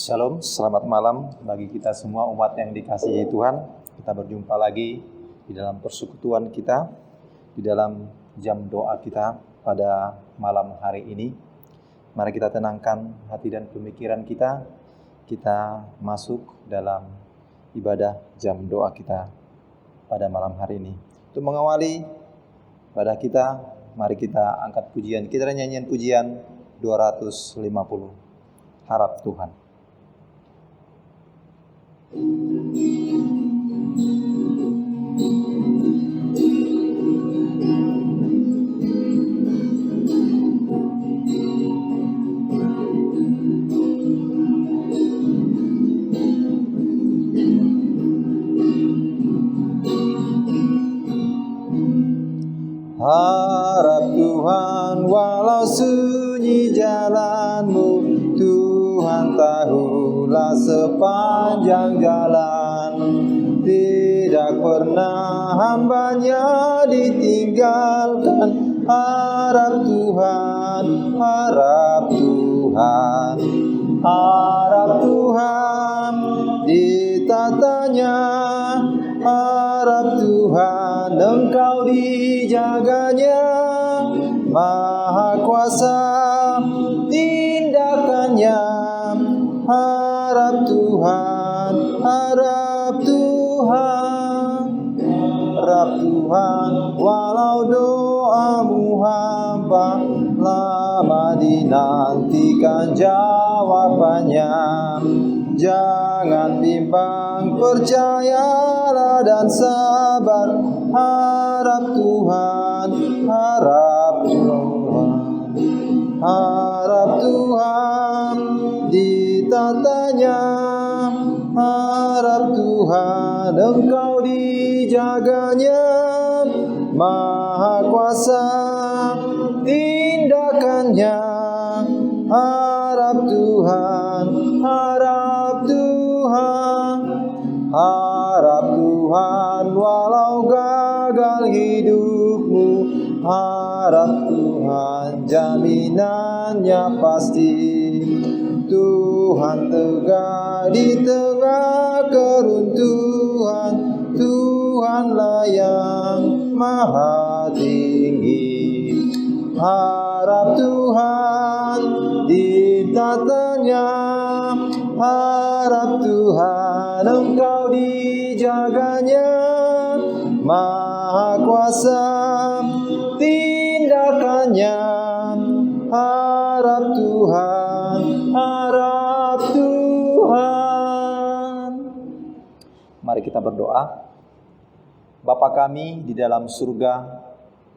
Shalom, selamat malam bagi kita semua umat yang dikasihi Tuhan. Kita berjumpa lagi di dalam persekutuan kita, di dalam jam doa kita pada malam hari ini. Mari kita tenangkan hati dan pemikiran kita. Kita masuk dalam ibadah jam doa kita pada malam hari ini. Untuk mengawali ibadah kita, mari kita angkat pujian. Kita ada nyanyian pujian 250. Harap Tuhan. Harap Tuhan, walau sunyi jalanmu, Tuhan tahulah sepanjang jalan. Tidak pernah hambanya ditinggalkan. Harap Tuhan, harap Tuhan, harap Tuhan, ditatanya. Harap Tuhan, Engkau dijaganya. Maha kuasa tindakannya. Harap Tuhan, harap Tuhan, harap Tuhan, walau doamu hamba, lama dinantikan jawabannya. Jangan bimbang, percayalah dan sabar. Harap Tuhan, harap Tuhan, harap Tuhan, ditatanya. Harap Tuhan, Engkau dijaganya. Maha kuasa tindakannya. Harap Tuhan, harap Tuhan, harap Tuhan, walau gagal hidupmu. Harap Tuhan, jaminannya pasti. Tuhan tegak di tengah keruntuhan. Tuhanlah yang maha tinggi. Harap Tuhan, ditatanya. Harap Tuhan, Engkau dijaganya. Maha kuasa tindakannya. Harap Tuhan, harap Tuhan. Mari kita berdoa. Bapa kami di dalam surga,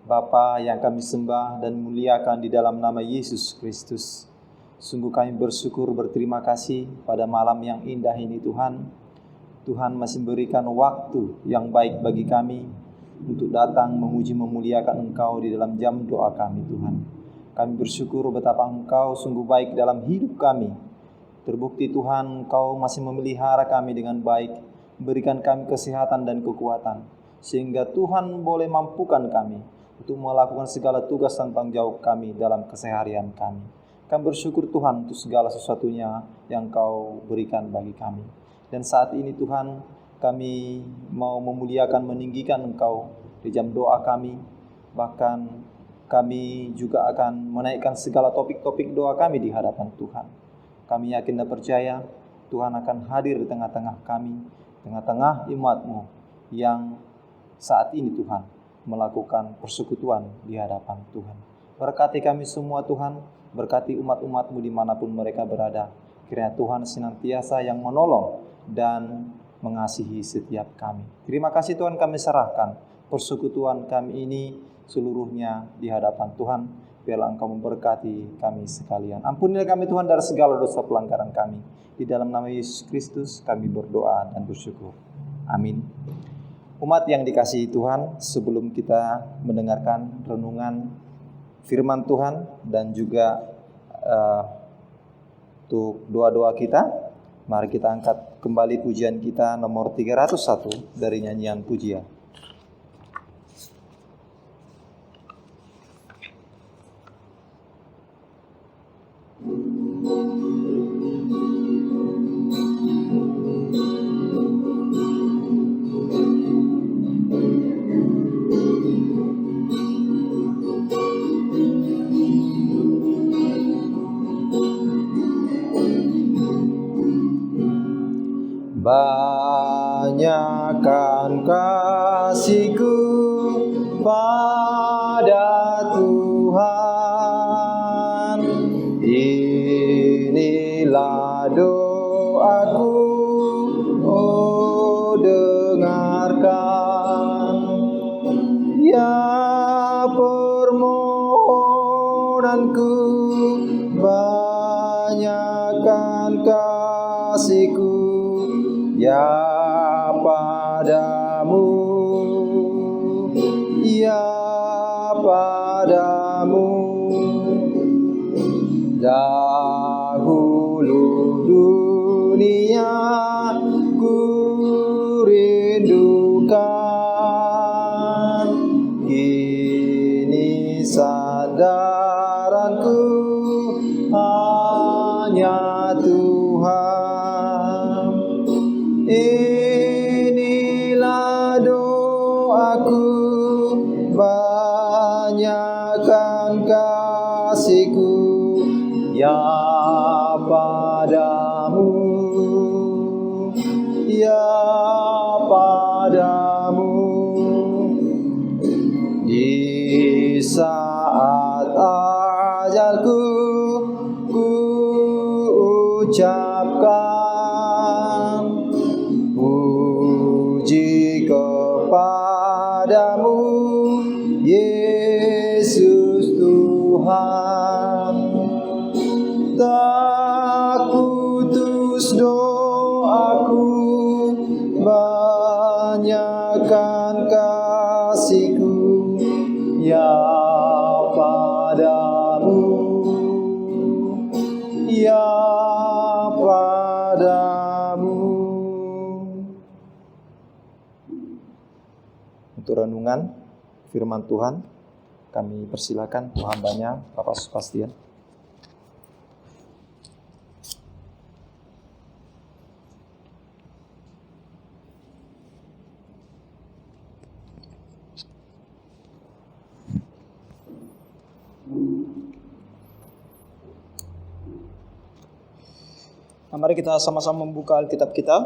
Bapa yang kami sembah dan muliakan di dalam nama Yesus Kristus. Sungguh kami bersyukur, berterima kasih pada malam yang indah ini Tuhan. Tuhan masih memberikan waktu yang baik bagi kami untuk datang memuji memuliakan Engkau di dalam jam doa kami Tuhan. Kami bersyukur betapa Engkau sungguh baik dalam hidup kami. Terbukti Tuhan, Engkau masih memelihara kami dengan baik, memberikan kami kesehatan dan kekuatan, sehingga Tuhan boleh mampukan kami untuk melakukan segala tugas dan tanggung jawab kami dalam keseharian kami. Kami bersyukur Tuhan untuk segala sesuatunya yang Kau berikan bagi kami. Dan saat ini Tuhan, kami mau memuliakan, meninggikan Engkau di jam doa kami. Bahkan kami juga akan menaikkan segala topik-topik doa kami di hadapan Tuhan. Kami yakin dan percaya Tuhan akan hadir di tengah-tengah kami, tengah-tengah umat-Mu yang saat ini Tuhan melakukan persekutuan di hadapan Tuhan. Berkati kami semua Tuhan, berkati umat-umat-Mu dimanapun mereka berada. Kiranya Tuhan senantiasa yang menolong dan mengasihi setiap kami. Terima kasih Tuhan, kami serahkan persekutuan kami ini seluruhnya di hadapan Tuhan. Biarlah Engkau memberkati kami sekalian. Ampunilah kami Tuhan dari segala dosa pelanggaran kami. Di dalam nama Yesus Kristus kami berdoa dan bersyukur. Amin. Umat yang dikasihi Tuhan, sebelum kita mendengarkan renungan firman Tuhan dan juga untuk doa-doa kita, mari kita angkat kembali pujian kita nomor 301 dari nyanyian pujian. Banyakkan kasih-Ku pada Tuhan. Inilah doaku, oh dengarkan. Ya permohonanku, banyakkan kasih-Ku ya padamu, ya padamu. Dahulu dunia ku rindukan, kini sandaranku hanya Tuhan. Inilah doaku, banyakkan kasih-Ku ya padamu, ya padamu. Di saat ajalku ku ucapkan puji kepadamu, Yesus Tuhan. Tak putus doaku, banyakkan kasih-Ku ya padamu, ya padamu. Untuk renungan firman Tuhan, kami persilakan hambanya Bapak Sebastian. Mari kita sama-sama membuka Alkitab kita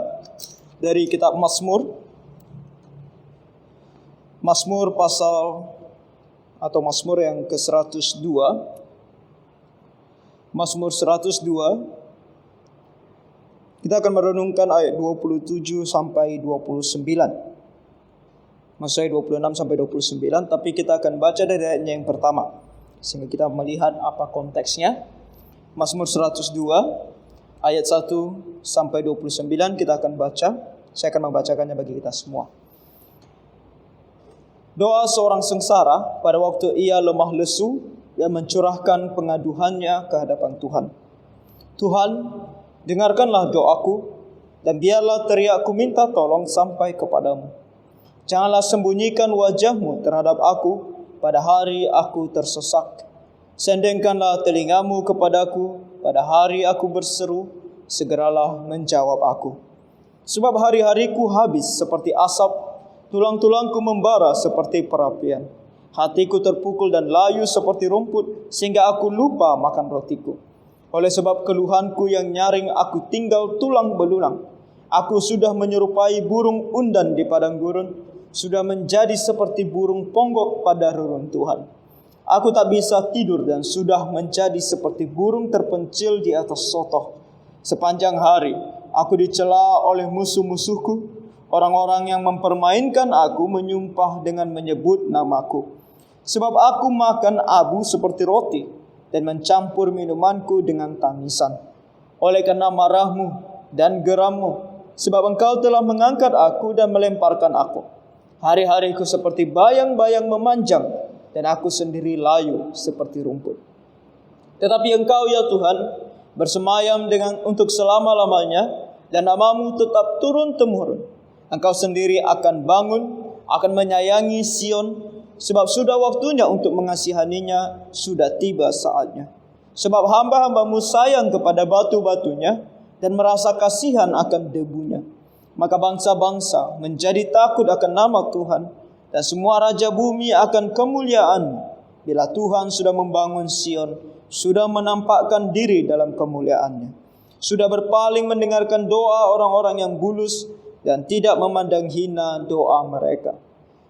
dari kitab Mazmur. Mazmur pasal atau Mazmur yang ke-102. Mazmur 102. Kita akan merenungkan ayat 27 sampai 29. Maksudnya 26 sampai 29, tapi kita akan baca dari ayatnya yang pertama sehingga kita melihat apa konteksnya. Mazmur 102 ayat 1 sampai 29 kita akan baca. Saya akan membacakannya bagi kita semua. Doa seorang sengsara pada waktu ia lemah lesu dan mencurahkan pengaduhannya ke hadapan Tuhan. Tuhan, dengarkanlah doaku dan biarlah teriakku minta tolong sampai kepadamu. Janganlah sembunyikan wajah-Mu terhadap aku pada hari aku tersesak. Sendengkanlah telingamu kepadaku pada hari aku berseru, segeralah menjawab aku. Sebab hari-hariku habis seperti asap, tulang-tulangku membara seperti perapian. Hatiku terpukul dan layu seperti rumput, sehingga aku lupa makan rotiku. Oleh sebab keluhanku yang nyaring, aku tinggal tulang belulang. Aku sudah menyerupai burung undan di padang gurun, sudah menjadi seperti burung ponggok pada reruntuhan. Aku tak bisa tidur dan sudah menjadi seperti burung terpencil di atas sotoh. Sepanjang hari aku dicela oleh musuh-musuhku. Orang-orang yang mempermainkan aku menyumpah dengan menyebut namaku. Sebab aku makan abu seperti roti dan mencampur minumanku dengan tangisan. Oleh karena marahmu dan gerammu, sebab engkau telah mengangkat aku dan melemparkan aku. Hari-hariku seperti bayang-bayang memanjang, dan aku sendiri layu seperti rumput. Tetapi Engkau ya Tuhan bersemayam untuk selama-lamanya, dan nama-Mu tetap turun-temurun. Engkau sendiri akan bangun, akan menyayangi Sion, sebab sudah waktunya untuk mengasihaninya, sudah tiba saatnya. Sebab hamba-hamba-Mu sayang kepada batu-batunya dan merasa kasihan akan debunya. Maka bangsa-bangsa menjadi takut akan nama Tuhan, dan semua raja bumi akan kemuliaan. Bila Tuhan sudah membangun Sion, sudah menampakkan diri dalam kemuliaannya. sudah berpaling mendengarkan doa orang-orang yang bulus dan tidak memandang hina doa mereka.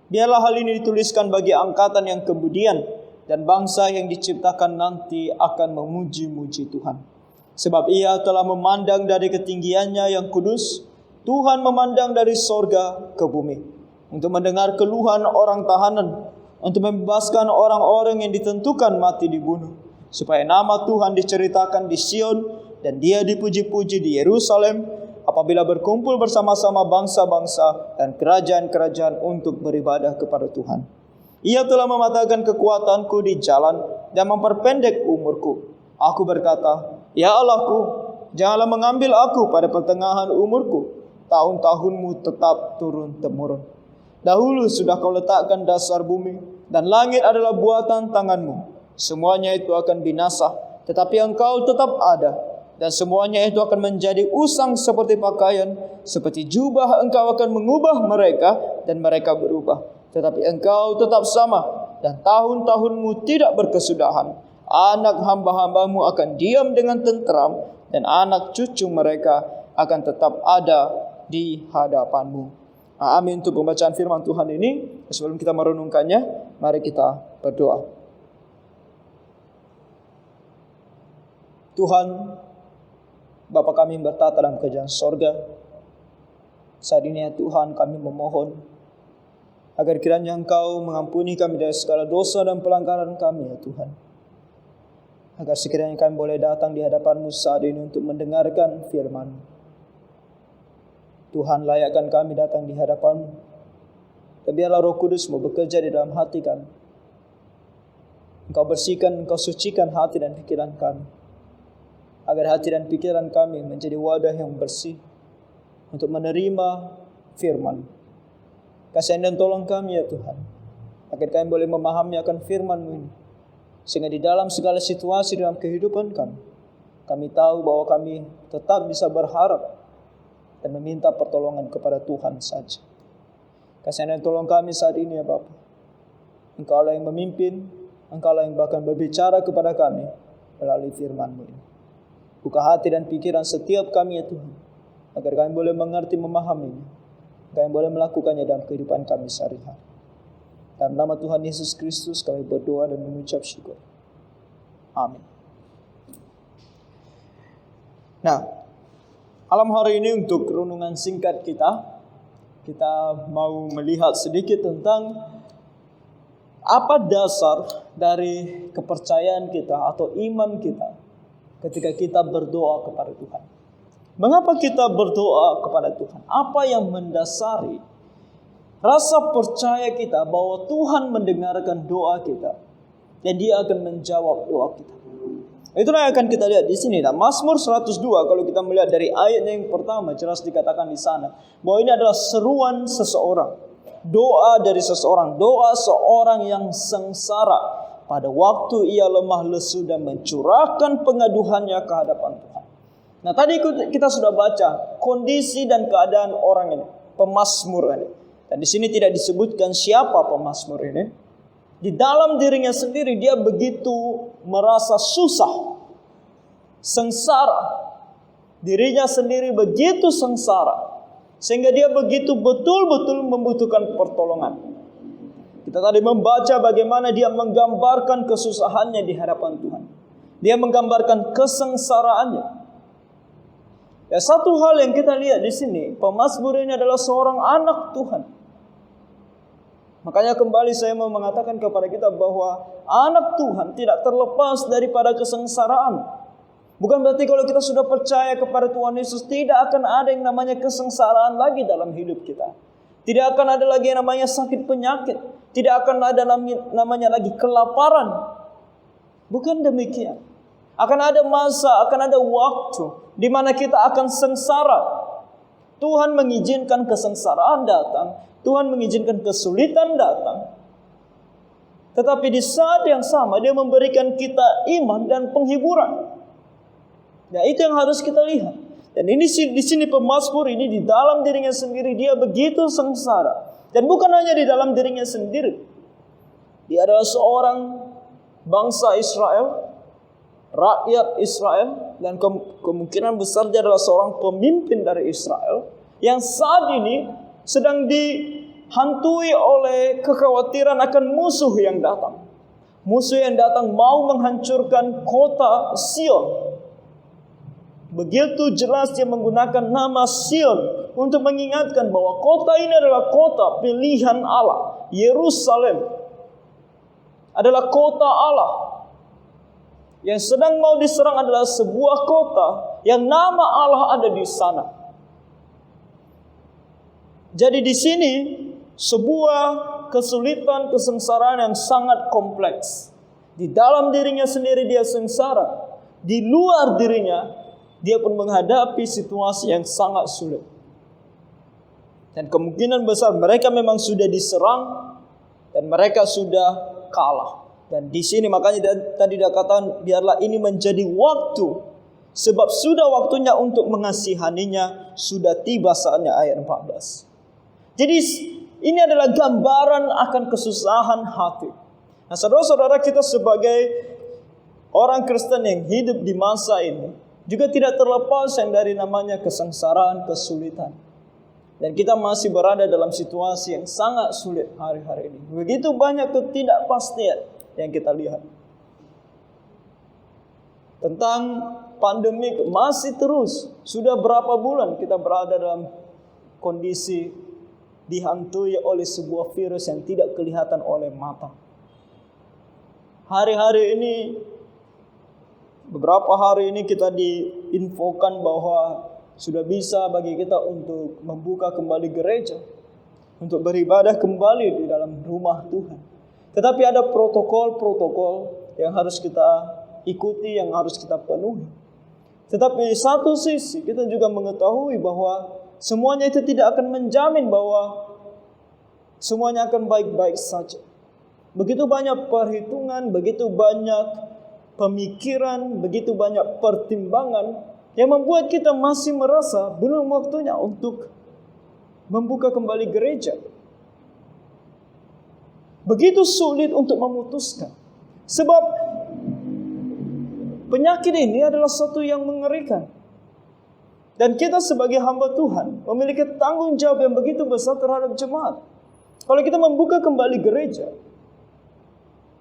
Biarlah hal ini dituliskan bagi angkatan yang kemudian dan bangsa yang diciptakan nanti akan memuji-muji Tuhan. Sebab Ia telah memandang dari ketinggiannya yang kudus, Tuhan memandang dari sorga ke bumi, untuk mendengar keluhan orang tahanan, untuk membebaskan orang-orang yang ditentukan mati dibunuh, supaya nama Tuhan diceritakan di Sion dan Dia dipuji-puji di Yerusalem, apabila berkumpul bersama-sama bangsa-bangsa dan kerajaan-kerajaan untuk beribadah kepada Tuhan. Ia telah mematahkan kekuatanku di jalan dan memperpendek umurku. Aku berkata, ya Allahku, janganlah mengambil aku pada pertengahan umurku. Tahun-tahunmu tetap turun-temurun. Dahulu sudah kau letakkan dasar bumi, dan langit adalah buatan tanganmu. Semuanya itu akan binasa, tetapi engkau tetap ada. Dan semuanya itu akan menjadi usang seperti pakaian, seperti jubah engkau akan mengubah mereka, dan mereka berubah. Tetapi engkau tetap sama, dan tahun-tahunmu tidak berkesudahan. Anak hamba-hambamu akan diam dengan tentram, dan anak cucu mereka akan tetap ada di hadapanmu. Amin untuk pembacaan firman Tuhan ini. Sebelum kita merenungkannya, mari kita berdoa. Tuhan, Bapa kami yang bertata dalam kerajaan sorga, saat ini ya Tuhan kami memohon agar kiranya Engkau mengampuni kami dari segala dosa dan pelanggaran kami ya Tuhan. Agar sekiranya kami boleh datang di hadapan-Mu saat ini untuk mendengarkan firman. Tuhan, layakkan kami datang di hadapan-Mu. Dan biarlah Roh Kudus-Mu bekerja di dalam hati kami. Engkau bersihkan, Engkau sucikan hati dan pikiran kami, agar hati dan pikiran kami menjadi wadah yang bersih untuk menerima firman. Kasihan dan tolong kami ya Tuhan, agar kami boleh memahami akan firman-Mu ini, sehingga di dalam segala situasi dalam kehidupan kami tahu bahwa kami tetap bisa berharap dan meminta pertolongan kepada Tuhan saja. Kasihan dan tolong kami saat ini ya Bapa. Engkau lah yang memimpin, Engkau lah yang bahkan berbicara kepada kami melalui firman-Mu ini. Buka hati dan pikiran setiap kami ya Tuhan, agar kami boleh mengerti, memahaminya, kami boleh melakukannya dalam kehidupan kami sehari-hari. Dalam nama Tuhan Yesus Kristus kami berdoa dan mengucap syukur. Amin. Nah, malam hari ini untuk renungan singkat kita mau melihat sedikit tentang apa dasar dari kepercayaan kita atau iman kita ketika kita berdoa kepada Tuhan. Mengapa kita berdoa kepada Tuhan? Apa yang mendasari rasa percaya kita bahwa Tuhan mendengarkan doa kita dan Dia akan menjawab doa kita? Itulah yang akan kita lihat di sini. Nah, Mazmur 102 kalau kita melihat dari ayatnya yang pertama jelas dikatakan di sana bahwa ini adalah seruan seseorang, doa dari seseorang, doa seorang yang sengsara pada waktu ia lemah lesu dan mencurahkan pengaduhannya ke hadapan Tuhan. Nah, tadi kita sudah baca kondisi dan keadaan orang ini, pemazmur ini. Dan di sini tidak disebutkan siapa pemazmur ini. Di dalam dirinya sendiri dia begitu merasa susah, sengsara. Dirinya sendiri begitu sengsara, sehingga dia begitu betul-betul membutuhkan pertolongan. Kita tadi membaca bagaimana dia menggambarkan kesusahannya di hadapan Tuhan. Dia menggambarkan kesengsaraannya. Ya, satu hal yang kita lihat di sini, pemazmur ini adalah seorang anak Tuhan. Makanya kembali saya mau mengatakan kepada kita bahwa anak Tuhan tidak terlepas daripada kesengsaraan. Bukan berarti kalau kita sudah percaya kepada Tuhan Yesus tidak akan ada yang namanya kesengsaraan lagi dalam hidup kita. Tidak akan ada lagi yang namanya sakit penyakit. Tidak akan ada namanya lagi kelaparan. Bukan demikian. Akan ada masa, akan ada waktu di mana kita akan sengsara. Tuhan mengizinkan kesengsaraan datang. Tuhan mengizinkan kesulitan datang. Tetapi di saat yang sama Dia memberikan kita iman dan penghiburan. Nah, itu yang harus kita lihat. Dan ini di sini pemazmur ini di dalam dirinya sendiri dia begitu sengsara. Dan bukan hanya di dalam dirinya sendiri. Dia adalah seorang bangsa Israel, rakyat Israel dan kemungkinan besar dia adalah seorang pemimpin dari Israel yang saat ini sedang dihantui oleh kekhawatiran akan musuh yang datang. Musuh yang datang mau menghancurkan kota Sion. Begitu jelas dia menggunakan nama Sion untuk mengingatkan bahwa kota ini adalah kota pilihan Allah. Yerusalem adalah kota Allah. Yang sedang mau diserang adalah sebuah kota yang nama Allah ada di sana. Jadi di sini sebuah kesulitan, kesengsaraan yang sangat kompleks. Di dalam dirinya sendiri dia sengsara. Di luar dirinya dia pun menghadapi situasi yang sangat sulit. Dan kemungkinan besar mereka memang sudah diserang dan mereka sudah kalah. Dan di sini makanya tadi dia katakan biarlah ini menjadi waktu, sebab sudah waktunya untuk mengasihaninya, sudah tiba saatnya, ayat 14. Jadi ini adalah gambaran akan kesusahan hati. Nah, saudara-saudara, kita sebagai orang Kristen yang hidup di masa ini juga tidak terlepas yang dari namanya kesengsaraan, kesulitan. Dan kita masih berada dalam situasi yang sangat sulit hari-hari ini. Begitu banyak ketidakpastian yang kita lihat. Tentang pandemi masih terus. Sudah berapa bulan kita berada dalam kondisi dihantui oleh sebuah virus yang tidak kelihatan oleh mata. Hari-hari ini, beberapa hari ini kita diinfokan bahwa sudah bisa bagi kita untuk membuka kembali gereja, untuk beribadah kembali di dalam rumah Tuhan. Tetapi ada protokol-protokol yang harus kita ikuti, yang harus kita penuhi. Tetapi di satu sisi kita juga mengetahui bahwa semuanya itu tidak akan menjamin bahwa semuanya akan baik-baik saja. Begitu banyak perhitungan, begitu banyak pemikiran, begitu banyak pertimbangan yang membuat kita masih merasa belum waktunya untuk membuka kembali gereja. Begitu sulit untuk memutuskan. Sebab penyakit ini adalah sesuatu yang mengerikan. Dan kita sebagai hamba Tuhan memiliki tanggung jawab yang begitu besar terhadap jemaat. Kalau kita membuka kembali gereja,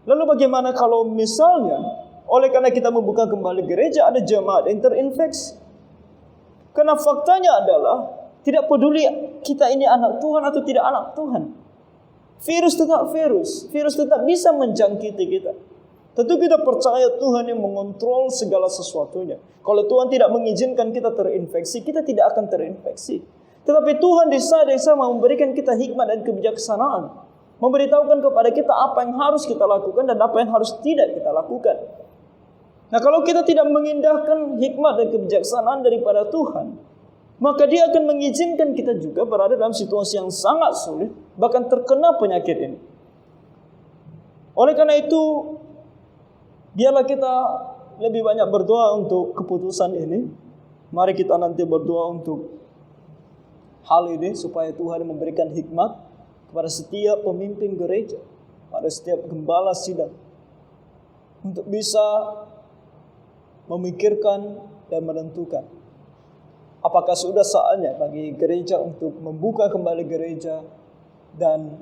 lalu bagaimana kalau misalnya oleh karena kita membuka kembali gereja ada jemaat yang terinfeksi? Karena faktanya adalah tidak peduli kita ini anak Tuhan atau tidak anak Tuhan. Virus tetap virus. Virus tetap bisa menjangkiti kita. Tentu kita percaya Tuhan yang mengontrol segala sesuatunya. Kalau Tuhan tidak mengizinkan kita terinfeksi, kita tidak akan terinfeksi. Tetapi Tuhan di saat yang sama memberikan kita hikmat dan kebijaksanaan. Memberitahukan kepada kita apa yang harus kita lakukan dan apa yang harus tidak kita lakukan. Nah, kalau kita tidak mengindahkan hikmat dan kebijaksanaan daripada Tuhan, maka Dia akan mengizinkan kita juga berada dalam situasi yang sangat sulit, bahkan terkena penyakit ini. Oleh karena itu, biarlah kita lebih banyak berdoa untuk keputusan ini. Mari kita nanti berdoa untuk hal ini, supaya Tuhan memberikan hikmat kepada setiap pemimpin gereja, pada setiap gembala sidang, untuk bisa memikirkan dan menentukan apakah sudah saatnya bagi gereja untuk membuka kembali gereja dan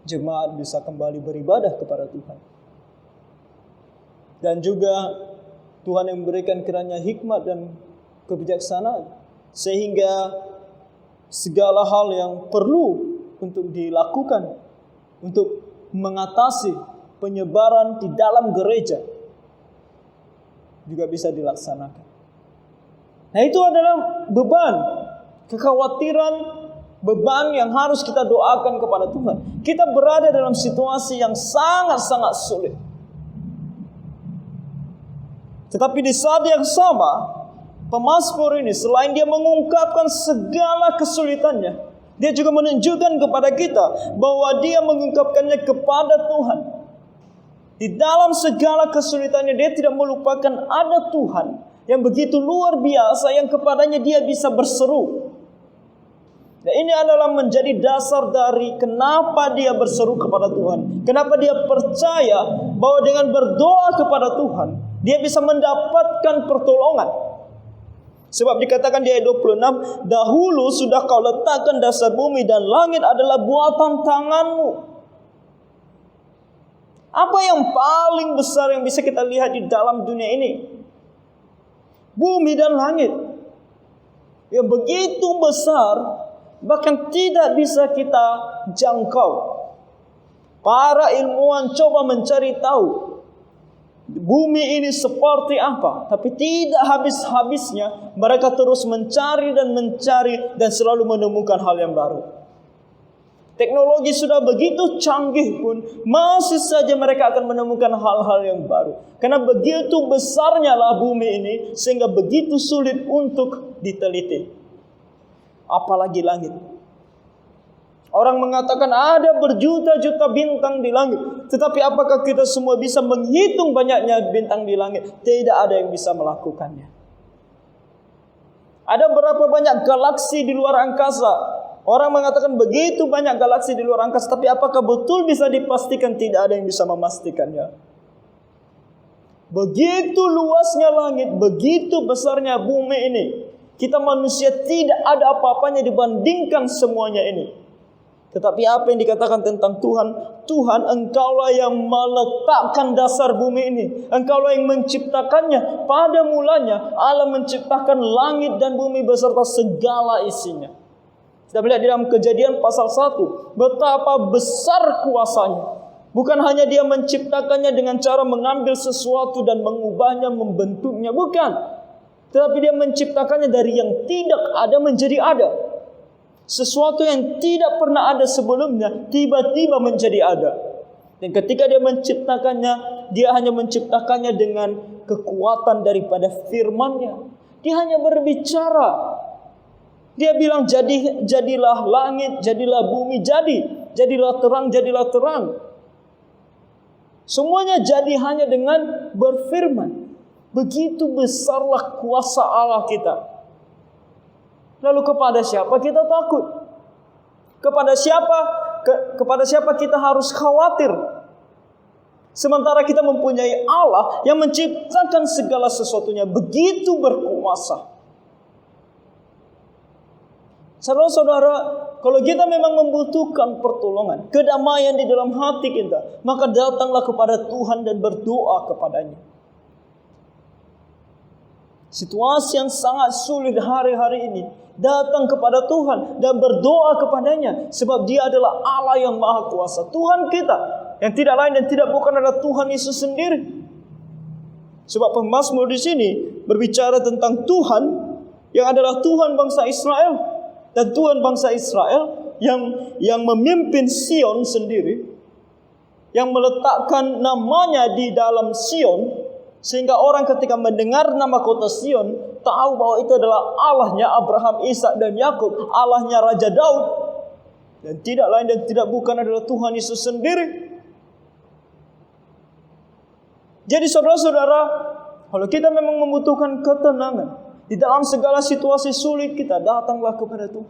jemaat bisa kembali beribadah kepada Tuhan. Dan juga Tuhan yang memberikan kiranya hikmat dan kebijaksanaan sehingga segala hal yang perlu untuk dilakukan untuk mengatasi penyebaran di dalam gereja juga bisa dilaksanakan. Nah, itu adalah beban, kekhawatiran, beban yang harus kita doakan kepada Tuhan. Kita berada dalam situasi yang sangat-sangat sulit. Tetapi di saat yang sama, pemazmur ini selain dia mengungkapkan segala kesulitannya, dia juga menunjukkan kepada kita bahwa dia mengungkapkannya kepada Tuhan. Di dalam segala kesulitannya dia tidak melupakan ada Tuhan yang begitu luar biasa yang kepadanya dia bisa berseru. Dan ini adalah menjadi dasar dari kenapa dia berseru kepada Tuhan. Kenapa dia percaya bahwa dengan berdoa kepada Tuhan dia bisa mendapatkan pertolongan. Sebab dikatakan di ayat 26, dahulu sudah kau letakkan dasar bumi dan langit adalah buatan tanganmu. Apa yang paling besar yang bisa kita lihat di dalam dunia ini? Bumi dan langit. Yang begitu besar, bahkan tidak bisa kita jangkau. Para ilmuwan coba mencari tahu bumi ini seperti apa, tapi tidak habis-habisnya mereka terus mencari dan selalu menemukan hal yang baru. Teknologi sudah begitu canggih pun masih saja mereka akan menemukan hal-hal yang baru. Karena begitu besarnya lah bumi ini sehingga begitu sulit untuk diteliti. Apalagi langit. Orang mengatakan ada berjuta-juta bintang di langit. Tetapi apakah kita semua bisa menghitung banyaknya bintang di langit? Tidak ada yang bisa melakukannya. Ada berapa banyak galaksi di luar angkasa? Orang mengatakan begitu banyak galaksi di luar angkasa. Tapi apakah betul bisa dipastikan? Tidak ada yang bisa memastikannya. Begitu luasnya langit, begitu besarnya bumi ini. Kita manusia tidak ada apa-apanya dibandingkan semuanya ini. Tetapi apa yang dikatakan tentang Tuhan? Tuhan, engkaulah yang meletakkan dasar bumi ini. Engkaulah yang menciptakannya. Pada mulanya Allah menciptakan langit dan bumi beserta segala isinya. Kita melihat di dalam Kejadian pasal 1. Betapa besar kuasanya. Bukan hanya dia menciptakannya dengan cara mengambil sesuatu dan mengubahnya, membentuknya. Bukan. Tetapi dia menciptakannya dari yang tidak ada menjadi ada. Sesuatu yang tidak pernah ada sebelumnya tiba-tiba menjadi ada. Dan ketika dia menciptakannya, dia hanya menciptakannya dengan kekuatan daripada firman-Nya. Dia hanya berbicara. Dia bilang jadilah langit, jadilah bumi, jadilah terang. Semuanya jadi hanya dengan berfirman. Begitu besarlah kuasa Allah kita. Lalu kepada siapa kita takut? Kepada siapa kita harus khawatir? Sementara kita mempunyai Allah yang menciptakan segala sesuatunya begitu berkuasa. Saudara-saudara, kalau kita memang membutuhkan pertolongan, kedamaian di dalam hati kita, maka datanglah kepada Tuhan dan berdoa kepadanya. Situasi yang sangat sulit hari-hari ini, datang kepada Tuhan dan berdoa kepadanya. Sebab Dia adalah Allah yang Maha Kuasa. Tuhan kita, yang tidak lain dan tidak bukan adalah Tuhan Yesus sendiri. Sebab pemazmur di sini berbicara tentang Tuhan yang adalah Tuhan bangsa Israel. Dan Tuhan bangsa Israel yang memimpin Sion sendiri, yang meletakkan namanya di dalam Sion, sehingga orang ketika mendengar nama kota Sion tahu bahwa itu adalah Allahnya Abraham, Ishak dan Yakub, Allahnya Raja Daud, dan tidak lain dan tidak bukan adalah Tuhan Yesus sendiri. Jadi saudara-saudara, kalau kita memang membutuhkan ketenangan di dalam segala situasi sulit kita, datanglah kepada Tuhan.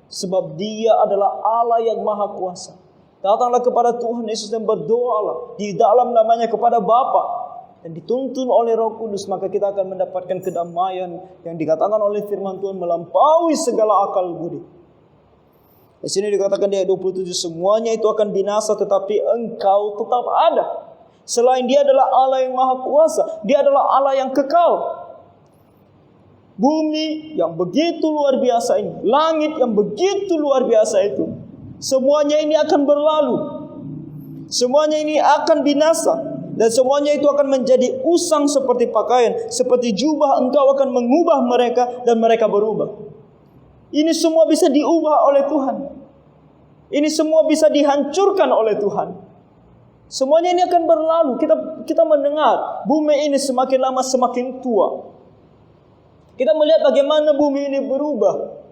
Sebab Dia adalah Allah yang Maha Kuasa. Datanglah kepada Tuhan Yesus dan berdoalah di dalam namanya kepada Bapa. Dan dituntun oleh Roh Kudus, maka kita akan mendapatkan kedamaian yang dikatakan oleh firman Tuhan melampaui segala akal budi. Di sini dikatakan di ayat 27, semuanya itu akan binasa tetapi engkau tetap ada. Selain Dia adalah Allah yang Maha Kuasa, Dia adalah Allah yang kekal. Bumi yang begitu luar biasa ini, langit yang begitu luar biasa itu, semuanya ini akan berlalu. Semuanya ini akan binasa. Dan semuanya itu akan menjadi usang seperti pakaian, seperti jubah. Engkau akan mengubah mereka dan mereka berubah. Ini semua bisa diubah oleh Tuhan. Ini semua bisa dihancurkan oleh Tuhan. Semuanya ini akan berlalu. Kita mendengar bumi ini semakin lama semakin tua. Kita melihat bagaimana bumi ini berubah.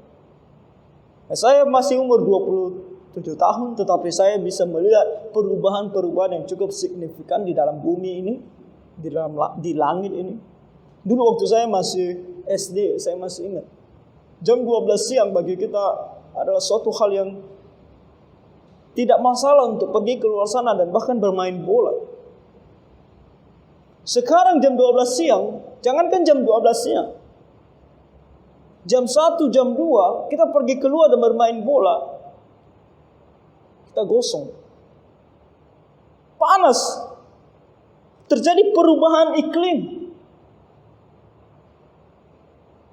Saya masih umur 27 tahun, tetapi saya bisa melihat perubahan-perubahan yang cukup signifikan di dalam bumi ini, di langit ini. Dulu waktu saya masih SD, saya masih ingat. Jam 12 siang bagi kita adalah suatu hal yang tidak masalah untuk pergi keluar sana dan bahkan bermain bola. Sekarang jam 12 siang, jangankan jam 12 siang, Jam 1, jam 2, kita pergi keluar dan bermain bola. Kita gosong. Panas. Terjadi perubahan iklim.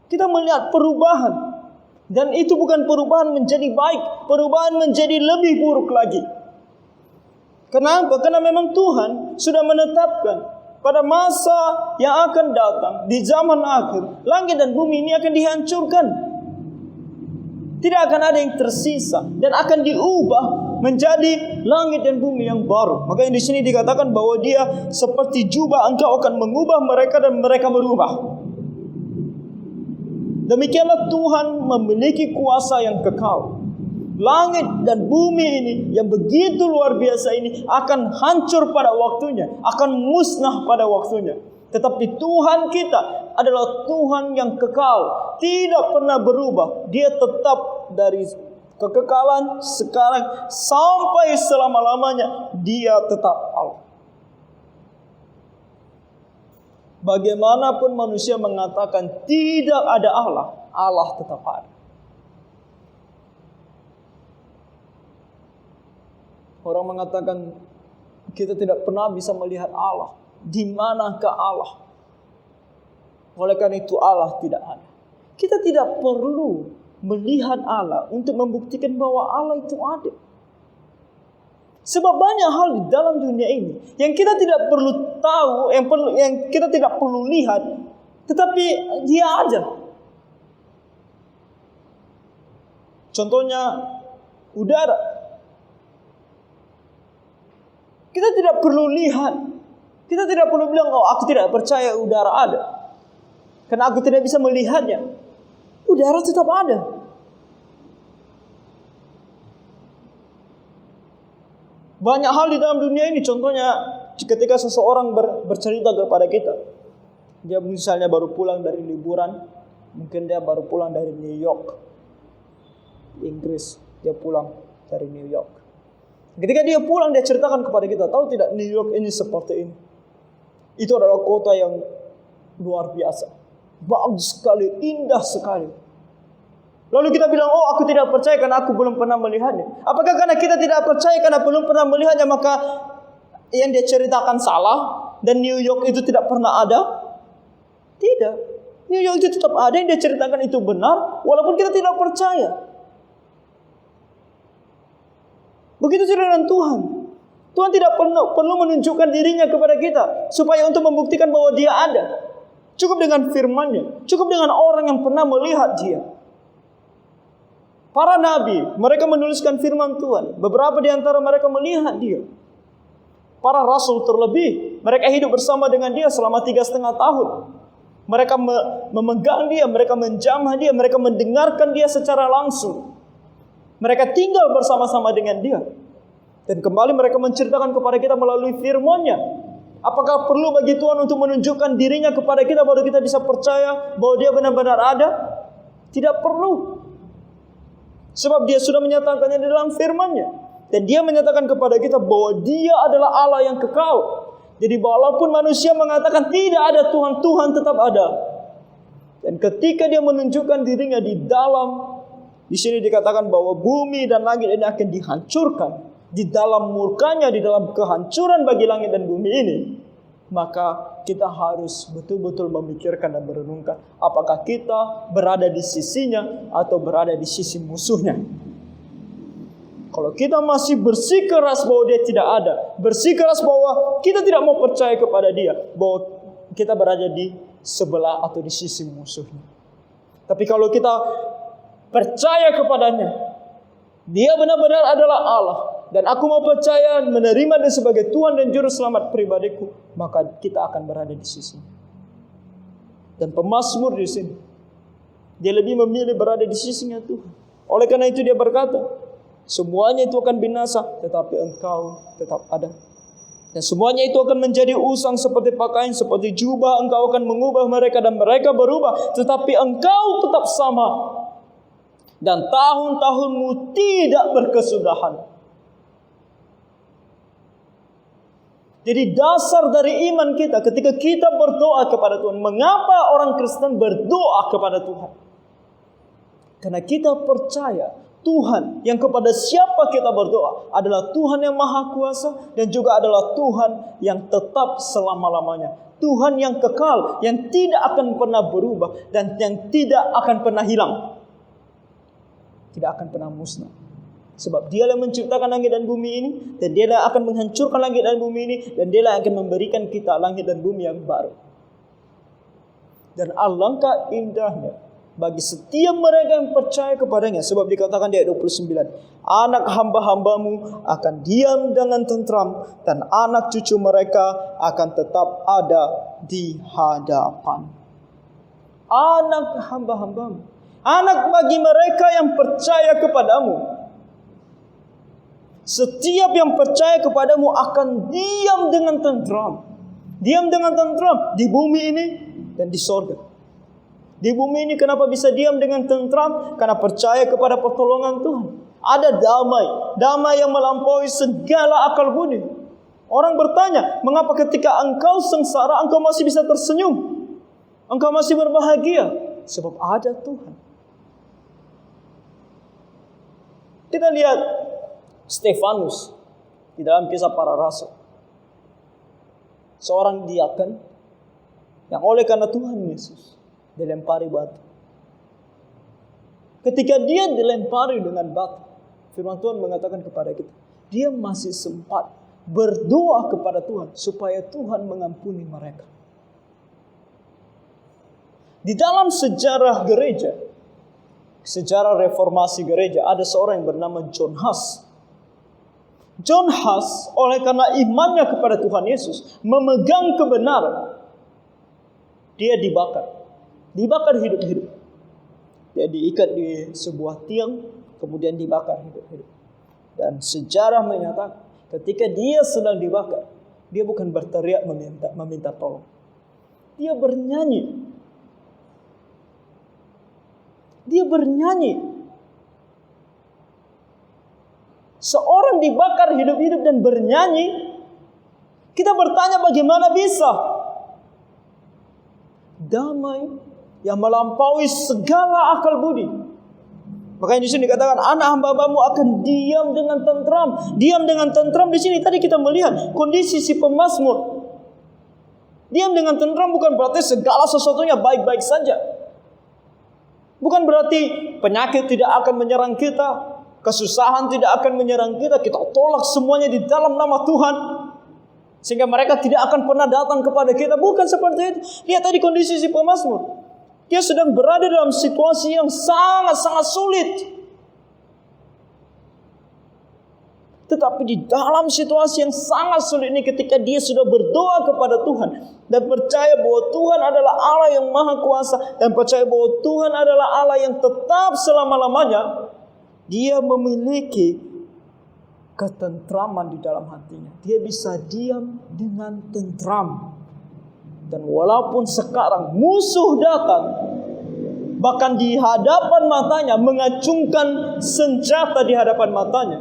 Kita melihat perubahan. Dan itu bukan perubahan menjadi baik. Perubahan menjadi lebih buruk lagi. Kenapa? Karena memang Tuhan sudah menetapkan pada masa yang akan datang, di zaman akhir, langit dan bumi ini akan dihancurkan. Tidak akan ada yang tersisa dan akan diubah menjadi langit dan bumi yang baru. Makanya di sini dikatakan bahwa dia seperti jubah, engkau akan mengubah mereka dan mereka berubah. Demikianlah Tuhan memiliki kuasa yang kekal. Langit dan bumi ini yang begitu luar biasa ini akan hancur pada waktunya, akan musnah pada waktunya. Tetapi Tuhan kita adalah Tuhan yang kekal, tidak pernah berubah. Dia tetap dari kekekalan sekarang sampai selama-lamanya, dia tetap Allah. Bagaimanapun manusia mengatakan tidak ada Allah, Allah tetap ada. Orang mengatakan kita tidak pernah bisa melihat Allah. Di manakah Allah? Oleh karena itu Allah tidak ada. Kita tidak perlu melihat Allah untuk membuktikan bahwa Allah itu ada. Sebab banyak hal di dalam dunia ini yang kita tidak perlu tahu, yang kita tidak perlu lihat, tetapi dia ada. Contohnya udara. Kita tidak perlu lihat. Kita tidak perlu bilang, oh aku tidak percaya udara ada. Karena aku tidak bisa melihatnya. Udara tetap ada. Banyak hal di dalam dunia ini. Contohnya ketika seseorang bercerita kepada kita. Dia misalnya baru pulang dari liburan. Mungkin dia baru pulang dari New York, Inggris. Dia pulang dari New York. Ketika dia pulang, dia ceritakan kepada kita, tahu tidak New York ini seperti ini. Itu adalah kota yang luar biasa. Bagus sekali, indah sekali. Lalu kita bilang, oh aku tidak percaya karena aku belum pernah melihatnya. Apakah karena kita tidak percaya karena belum pernah melihatnya, maka yang dia ceritakan salah dan New York itu tidak pernah ada? Tidak. New York itu tetap ada, yang dia ceritakan itu benar, walaupun kita tidak percaya. Begitu juga dengan Tuhan. Tuhan tidak perlu menunjukkan dirinya kepada kita supaya untuk membuktikan bahwa dia ada. Cukup dengan firman-Nya, cukup dengan orang yang pernah melihat dia. Para nabi, mereka menuliskan firman Tuhan. Beberapa di antara mereka melihat dia. Para rasul terlebih, mereka hidup bersama dengan dia selama 3,5 tahun. Mereka memegang dia, mereka menjamah dia, mereka mendengarkan dia secara langsung. Mereka tinggal bersama-sama dengan dia. Dan kembali mereka menceritakan kepada kita melalui firman-Nya. Apakah perlu bagi Tuhan untuk menunjukkan dirinya kepada kita baru kita bisa percaya bahwa dia benar-benar ada? Tidak perlu. Sebab dia sudah menyatakannya di dalam firman-Nya. Dan dia menyatakan kepada kita bahwa dia adalah Allah yang kekal. Jadi walaupun manusia mengatakan tidak ada Tuhan, Tuhan tetap ada. Dan ketika dia menunjukkan dirinya di dalam, di sini dikatakan bahwa bumi dan langit ini akan dihancurkan. Di dalam murkanya, di dalam kehancuran bagi langit dan bumi ini. Maka kita harus betul-betul memikirkan dan merenungkan. Apakah kita berada di sisinya atau berada di sisi musuhnya. Kalau kita masih bersikeras bahwa dia tidak ada. Bersikeras bahwa kita tidak mau percaya kepada dia. Bahwa kita berada di sebelah atau di sisi musuhnya. Tapi kalau kita percaya kepadanya, dia benar-benar adalah Allah, dan aku mau percaya menerima dia sebagai Tuhan dan Juru Selamat pribadiku, maka kita akan berada di sisinya. Dan pemazmur di sini, dia lebih memilih berada di sisinya Tuhan. Oleh karena itu dia berkata, semuanya itu akan binasa, tetapi engkau tetap ada. Dan semuanya itu akan menjadi usang seperti pakaian, seperti jubah. Engkau akan mengubah mereka dan mereka berubah, tetapi engkau tetap sama. Dan tahun-tahunmu tidak berkesudahan. Jadi dasar dari iman kita ketika kita berdoa kepada Tuhan. Mengapa orang Kristen berdoa kepada Tuhan? Karena kita percaya Tuhan yang kepada siapa kita berdoa adalah Tuhan yang maha kuasa dan juga adalah Tuhan yang tetap selama-lamanya. Tuhan yang kekal, yang tidak akan pernah berubah dan yang tidak akan pernah hilang. Tidak akan pernah musnah. Sebab Dia yang menciptakan langit dan bumi ini, dan Dia yang akan menghancurkan langit dan bumi ini, dan Dia yang akan memberikan kita langit dan bumi yang baru. Dan alangkah indahnya bagi setiap mereka yang percaya kepadanya. Sebab dikatakan di ayat 29, anak hamba-hambamu akan diam dengan tentram, dan anak cucu mereka akan tetap ada di hadapan. Anak hamba-hambamu, anak bagi mereka yang percaya kepadamu. Setiap yang percaya kepadamu akan diam dengan tentram. Diam dengan tentram di bumi ini dan di sorga. Di bumi ini kenapa bisa diam dengan tentram? Karena percaya kepada pertolongan Tuhan. Ada damai. Damai yang melampaui segala akal budi. Orang bertanya, mengapa ketika engkau sengsara, engkau masih bisa tersenyum? Engkau masih berbahagia? Sebab ada Tuhan. Kita lihat Stefanus di dalam Kisah Para Rasul. Seorang diaken yang oleh karena Tuhan Yesus dilempari batu. Ketika dia dilempari dengan batu, firman Tuhan mengatakan kepada kita, dia masih sempat berdoa kepada Tuhan supaya Tuhan mengampuni mereka. Di dalam sejarah gereja, sejarah reformasi gereja, ada seorang yang bernama John Huss. John Huss oleh karena imannya kepada Tuhan Yesus, memegang kebenaran, dia dibakar. Dibakar hidup-hidup. Dia diikat di sebuah tiang, kemudian dibakar hidup-hidup. Dan sejarah menyatakan ketika dia sedang dibakar, dia bukan berteriak meminta tolong. Dia bernyanyi. Dia bernyanyi. Seorang dibakar hidup-hidup dan bernyanyi. Kita bertanya bagaimana bisa? Damai yang melampaui segala akal budi. Makanya di sini dikatakan anak hamba-Mu akan diam dengan tentram. Diam dengan tentram di sini tadi kita melihat kondisi si pemazmur. Diam dengan tentram bukan berarti segala sesuatunya baik-baik saja. Bukan berarti penyakit tidak akan menyerang kita, kesusahan tidak akan menyerang kita. Kita tolak semuanya di dalam nama Tuhan, sehingga mereka tidak akan pernah datang kepada kita. Bukan seperti itu. Lihat tadi kondisi si pemazmur. Dia sedang berada dalam situasi yang sangat-sangat sulit. Tetapi di dalam situasi yang sangat sulit ini, ketika dia sudah berdoa kepada Tuhan dan percaya bahwa Tuhan adalah Allah yang maha kuasa, dan percaya bahwa Tuhan adalah Allah yang tetap selama-lamanya, dia memiliki ketentraman di dalam hatinya. Dia bisa diam dengan tentram. Dan walaupun sekarang musuh datang, bahkan di hadapan matanya, mengacungkan senjata di hadapan matanya,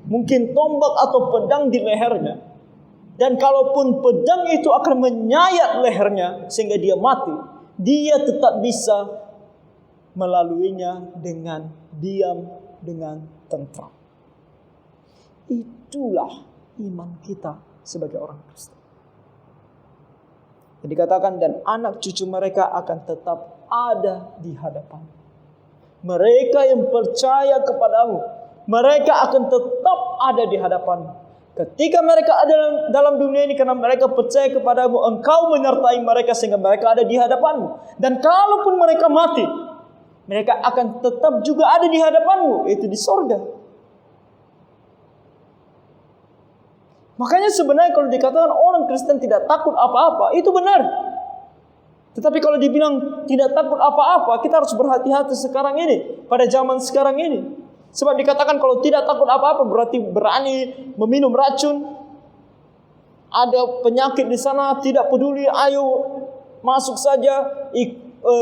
mungkin tombak atau pedang di lehernya, dan kalaupun pedang itu akan menyayat lehernya sehingga dia mati, dia tetap bisa melaluinya dengan diam, dengan tentram. Itulah iman kita sebagai orang Kristen. Jadi dikatakan dan anak cucu mereka akan tetap ada di hadapan. Mereka yang percaya kepadamu, mereka akan tetap ada di hadapan. Ketika mereka ada dalam dunia ini karena mereka percaya kepadamu, engkau menyertai mereka sehingga mereka ada di hadapanmu. Dan kalaupun mereka mati, mereka akan tetap juga ada di hadapanmu, yaitu di sorga. Makanya sebenarnya kalau dikatakan orang Kristen tidak takut apa-apa, itu benar. Tetapi kalau dibilang tidak takut apa-apa, kita harus berhati-hati sekarang ini, pada zaman sekarang ini. Sebab dikatakan kalau tidak takut apa-apa berarti berani meminum racun. Ada penyakit di sana, tidak peduli, ayo masuk saja,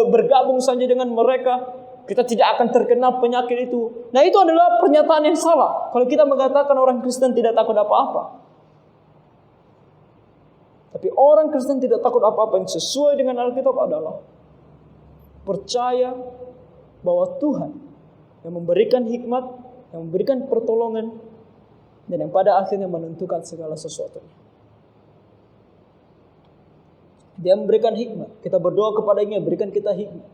bergabung saja dengan mereka. Kita tidak akan terkena penyakit itu. Nah, itu adalah pernyataan yang salah. Kalau kita mengatakan orang Kristen tidak takut apa-apa. Tapi orang Kristen tidak takut apa-apa. Yang sesuai dengan Alkitab adalah percaya bahwa Tuhan yang memberikan hikmat, yang memberikan pertolongan, dan yang pada akhirnya menentukan segala sesuatunya. Dia memberikan hikmat. Kita berdoa kepadanya, berikan kita hikmat.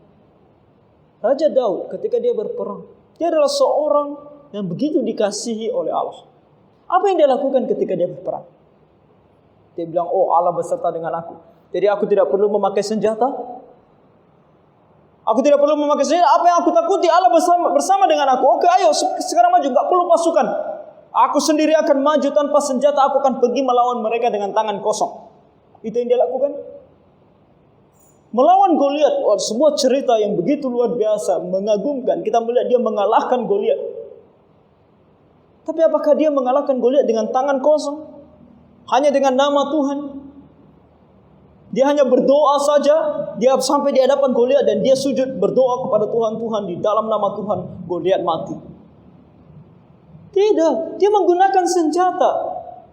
Raja Daud ketika dia berperang, dia adalah seorang yang begitu dikasihi oleh Allah. Apa yang dia lakukan ketika dia berperang? Dia bilang, oh Allah beserta dengan aku. Jadi aku tidak perlu memakai senjata. Aku tidak perlu memakai senjata. Apa yang aku takuti, Allah bersama dengan aku. Oke, ayo sekarang maju. Gak perlu pasukan. Aku sendiri akan maju tanpa senjata. Aku akan pergi melawan mereka dengan tangan kosong. Itu yang dia lakukan. Melawan Goliat, sebuah cerita yang begitu luar biasa, mengagumkan. Kita melihat dia mengalahkan Goliat. Tapi apakah dia mengalahkan Goliat dengan tangan kosong? Hanya dengan nama Tuhan? Dia hanya berdoa saja, dia sampai di hadapan Goliat dan dia sujud berdoa kepada Tuhan, Tuhan di dalam nama Tuhan Goliat mati. Tidak, dia menggunakan senjata.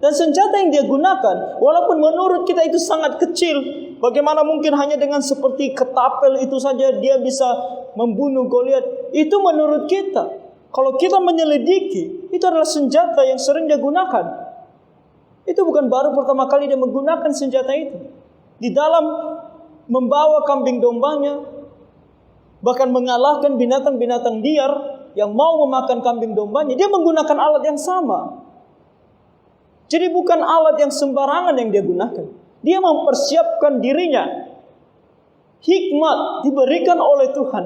Dan senjata yang dia gunakan, walaupun menurut kita itu sangat kecil, bagaimana mungkin hanya dengan seperti ketapel itu saja dia bisa membunuh Goliat? Itu menurut kita. Kalau kita menyelidiki, itu adalah senjata yang sering dia gunakan. Itu bukan baru pertama kali dia menggunakan senjata itu. Di dalam membawa kambing dombanya, bahkan mengalahkan binatang-binatang liar yang mau memakan kambing dombanya, dia menggunakan alat yang sama. Jadi bukan alat yang sembarangan yang dia gunakan. Dia mempersiapkan dirinya. Hikmat diberikan oleh Tuhan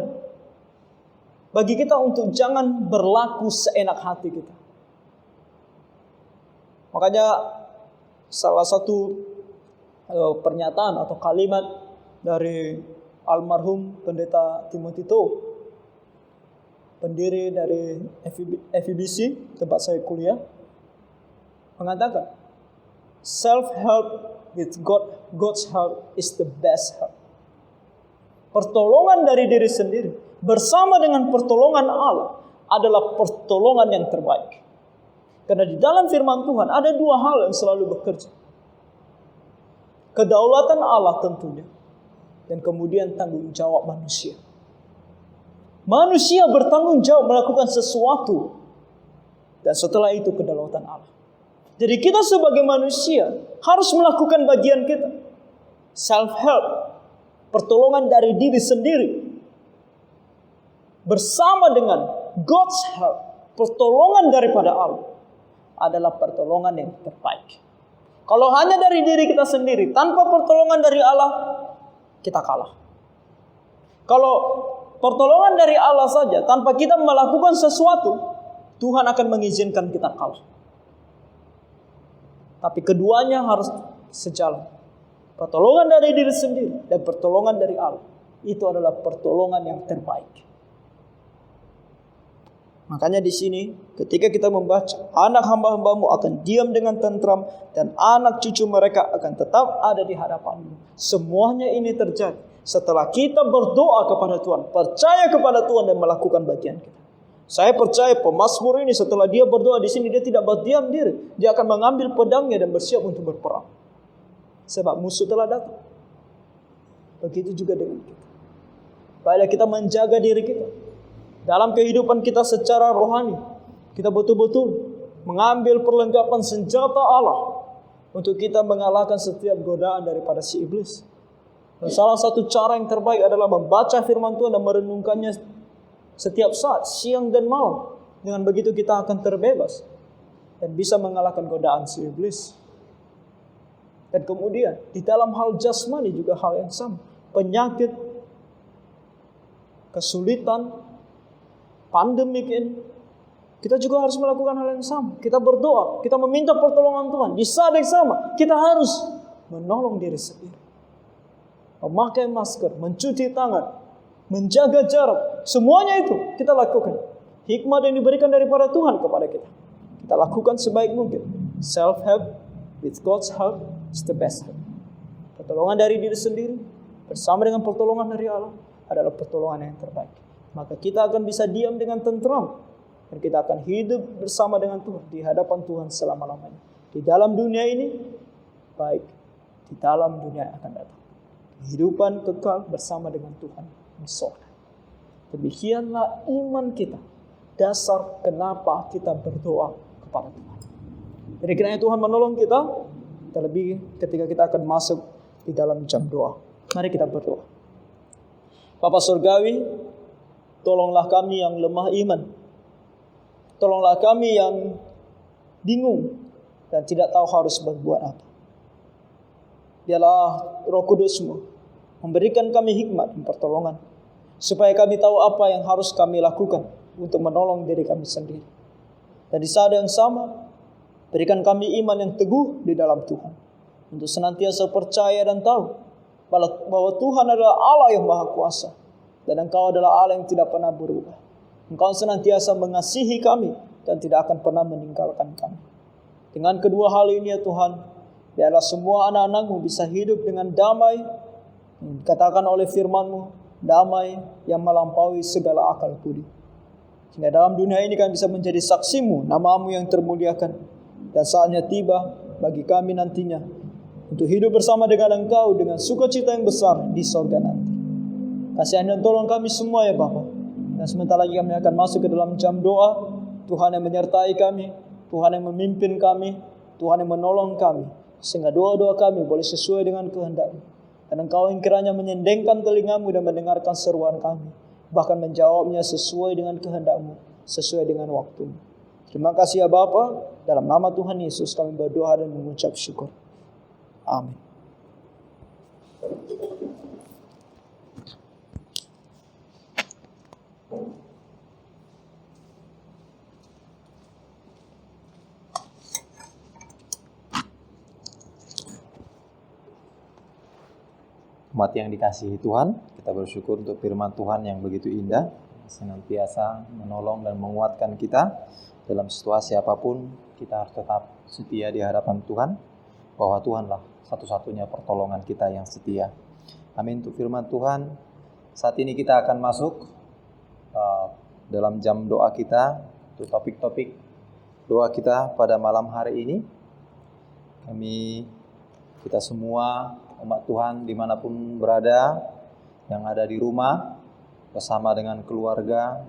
bagi kita untuk jangan berlaku seenak hati kita. Makanya salah satu pernyataan atau kalimat dari almarhum Pendeta Timothy Toh, pendiri dari FEBC tempat saya kuliah, mengatakan, self-help with God's help is the best help. Pertolongan dari diri sendiri bersama dengan pertolongan Allah adalah pertolongan yang terbaik. Karena di dalam firman Tuhan ada dua hal yang selalu bekerja. Kedaulatan Allah tentunya, dan kemudian tanggung jawab manusia. Manusia bertanggung jawab melakukan sesuatu, dan setelah itu kedaulatan Allah. Jadi kita sebagai manusia harus melakukan bagian kita. Self-help, pertolongan dari diri sendiri. Bersama dengan God's help, pertolongan daripada Allah, adalah pertolongan yang terbaik. Kalau hanya dari diri kita sendiri, tanpa pertolongan dari Allah, kita kalah. Kalau pertolongan dari Allah saja, tanpa kita melakukan sesuatu, Tuhan akan mengizinkan kita kalah. Tapi keduanya harus sejalan. Pertolongan dari diri sendiri dan pertolongan dari Allah. Itu adalah pertolongan yang terbaik. Makanya di sini ketika kita membaca, anak hamba-hambamu akan diam dengan tentram dan anak cucu mereka akan tetap ada di hadapanmu. Semuanya ini terjadi setelah kita berdoa kepada Tuhan, percaya kepada Tuhan dan melakukan bagian kita. Saya percaya pemazmur ini setelah dia berdoa di sini dia tidak berdiam diri. Dia akan mengambil pedangnya dan bersiap untuk berperang. Sebab musuh telah datang. Begitu juga dengan kita. Baiklah kita menjaga diri kita. Dalam kehidupan kita secara rohani. Kita betul-betul mengambil perlengkapan senjata Allah. Untuk kita mengalahkan setiap godaan daripada si iblis. Dan salah satu cara yang terbaik adalah membaca firman Tuhan dan merenungkannya setiap saat, siang dan malam. Dengan begitu kita akan terbebas dan bisa mengalahkan godaan si iblis. Dan kemudian di dalam hal jasmani juga hal yang sama. Penyakit, kesulitan, pandemik ini, kita juga harus melakukan hal yang sama. Kita berdoa, kita meminta pertolongan Tuhan. Di saat yang sama, kita harus menolong diri sendiri. Memakai masker, mencuci tangan, menjaga jarak, semuanya itu kita lakukan. Hikmat yang diberikan daripada Tuhan kepada kita, kita lakukan sebaik mungkin. Self-help with God's help is the best help. Pertolongan dari diri sendiri bersama dengan pertolongan dari Allah adalah pertolongan yang terbaik. Maka kita akan bisa diam dengan tentram dan kita akan hidup bersama dengan Tuhan di hadapan Tuhan selama-lamanya. Di dalam dunia ini, baik di dalam dunia yang akan datang. Kehidupan kekal bersama dengan Tuhan di sorga. Demikianlah iman kita, dasar kenapa kita berdoa kepada Tuhan. Jadi kiranya Tuhan menolong kita, terlebih ketika kita akan masuk di dalam jam doa. Mari kita berdoa. Bapa Surgawi, tolonglah kami yang lemah iman. Tolonglah kami yang bingung dan tidak tahu harus berbuat apa. Biarlah Roh Kudus-Mu memberikan kami hikmat dan pertolongan, supaya kami tahu apa yang harus kami lakukan untuk menolong diri kami sendiri. Dan di saat yang sama, berikan kami iman yang teguh di dalam Tuhan, untuk senantiasa percaya dan tahu bahwa Tuhan adalah Allah yang Maha Kuasa, dan Engkau adalah Allah yang tidak pernah berubah. Engkau senantiasa mengasihi kami dan tidak akan pernah meninggalkan kami. Dengan kedua hal ini ya Tuhan, biarlah semua anak-anak-Mu bisa hidup dengan damai, katakan oleh firman-Mu, damai yang melampaui segala akal budi. Sehingga dalam dunia ini kami bisa menjadi saksi-Mu, nama-Mu yang termuliakan. Dan saatnya tiba bagi kami nantinya untuk hidup bersama dengan Engkau dengan sukacita yang besar di sorga nanti. Kasihan dan tolong kami semua ya Bapa. Dan sebentar lagi kami akan masuk ke dalam jam doa. Tuhan yang menyertai kami, Tuhan yang memimpin kami, Tuhan yang menolong kami, sehingga doa-doa kami boleh sesuai dengan kehendak-Mu. Dan Engkau yang kiranya menyendengkan telinga-Mu dan mendengarkan seruan kami, bahkan menjawabnya sesuai dengan kehendak-Mu, sesuai dengan waktu-Mu. Terima kasih ya Bapa. Dalam nama Tuhan Yesus kami berdoa dan mengucap syukur. Amin. Umat yang dikasihi Tuhan, kita bersyukur untuk firman Tuhan yang begitu indah, senantiasa menolong dan menguatkan kita dalam situasi apapun. Kita harus tetap setia di hadapan Tuhan, bahwa Tuhanlah satu-satunya pertolongan kita yang setia. Amin untuk firman Tuhan. Saat ini kita akan masuk dalam jam doa kita, untuk topik-topik doa kita pada malam hari ini. Kita semua umat Tuhan dimanapun berada, yang ada di rumah, bersama dengan keluarga,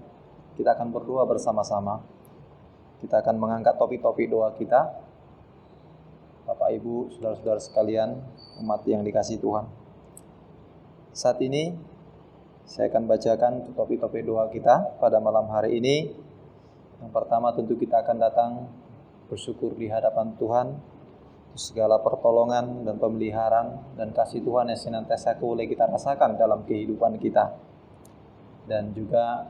kita akan berdoa bersama-sama. Kita akan mengangkat topik-topik doa kita. Bapak, Ibu, saudara-saudara sekalian, umat yang dikasihi Tuhan. Saat ini, saya akan bacakan topik-topik doa kita pada malam hari ini. Yang pertama tentu kita akan datang bersyukur di hadapan Tuhan, segala pertolongan dan pemeliharaan dan kasih Tuhan yang senantiasa boleh kita rasakan dalam kehidupan kita. Dan juga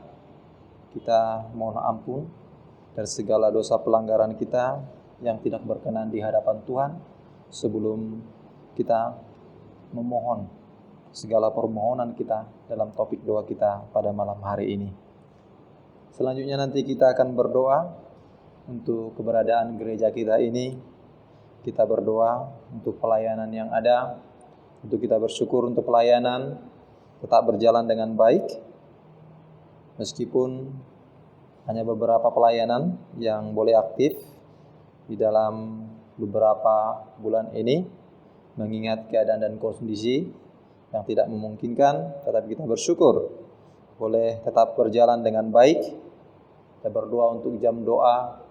kita mohon ampun dari segala dosa pelanggaran kita yang tidak berkenan di hadapan Tuhan, sebelum kita memohon segala permohonan kita dalam topik doa kita pada malam hari ini. Selanjutnya nanti kita akan berdoa untuk keberadaan gereja kita ini. Kita berdoa untuk pelayanan yang ada, untuk kita bersyukur untuk pelayanan tetap berjalan dengan baik, meskipun hanya beberapa pelayanan yang boleh aktif di dalam beberapa bulan ini, mengingat keadaan dan kondisi yang tidak memungkinkan, tetapi kita bersyukur boleh tetap berjalan dengan baik. Kita berdoa untuk jam doa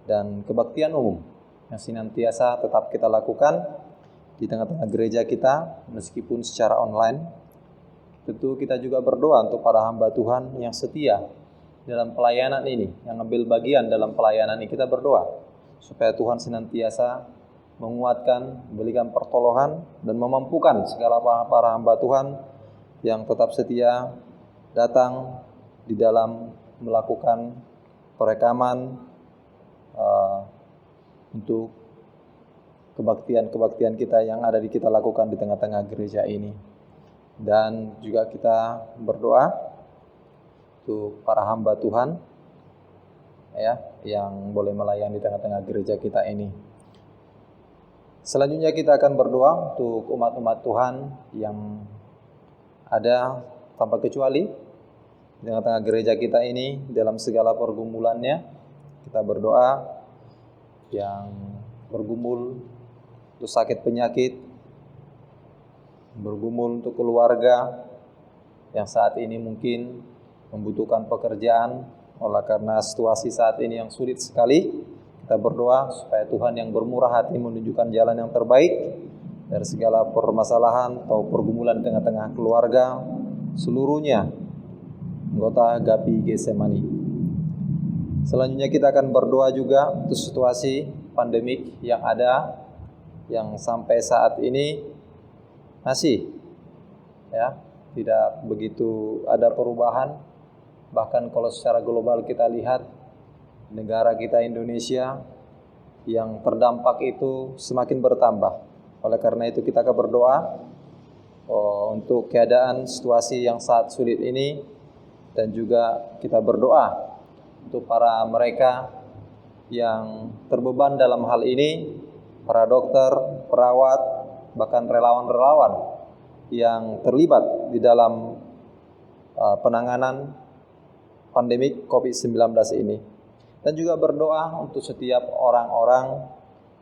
dan kebaktian umum yang senantiasa tetap kita lakukan di tengah-tengah gereja kita, meskipun secara online. Tentu kita juga berdoa untuk para hamba Tuhan yang setia dalam pelayanan ini, yang ambil bagian dalam pelayanan ini. Kita berdoa supaya Tuhan senantiasa menguatkan, memberikan pertolongan, dan memampukan segala para hamba Tuhan yang tetap setia datang di dalam melakukan perekaman untuk kebaktian-kebaktian kita yang ada kita lakukan di tengah-tengah gereja ini. Dan juga kita berdoa untuk para hamba Tuhan ya, yang boleh melayani di tengah-tengah gereja kita ini. Selanjutnya kita akan berdoa untuk umat-umat Tuhan yang ada tanpa kecuali di tengah-tengah gereja kita ini dalam segala pergumulannya. Kita berdoa yang bergumul untuk sakit penyakit, bergumul untuk keluarga yang saat ini mungkin membutuhkan pekerjaan, oleh karena situasi saat ini yang sulit sekali. Kita berdoa supaya Tuhan yang bermurah hati menunjukkan jalan yang terbaik dari segala permasalahan atau pergumulan tengah-tengah keluarga seluruhnya anggota GAPI Getsemani. Selanjutnya kita akan berdoa juga untuk situasi pandemik yang ada, yang sampai saat ini masih tidak begitu ada perubahan. Bahkan kalau secara global kita lihat, negara kita Indonesia yang terdampak itu semakin bertambah. Oleh karena itu kita akan berdoa untuk keadaan situasi yang sangat sulit ini, dan juga kita berdoa untuk para mereka yang terbeban dalam hal ini, para dokter, perawat, bahkan relawan-relawan yang terlibat di dalam penanganan pandemik COVID-19 ini. Dan juga berdoa untuk setiap orang-orang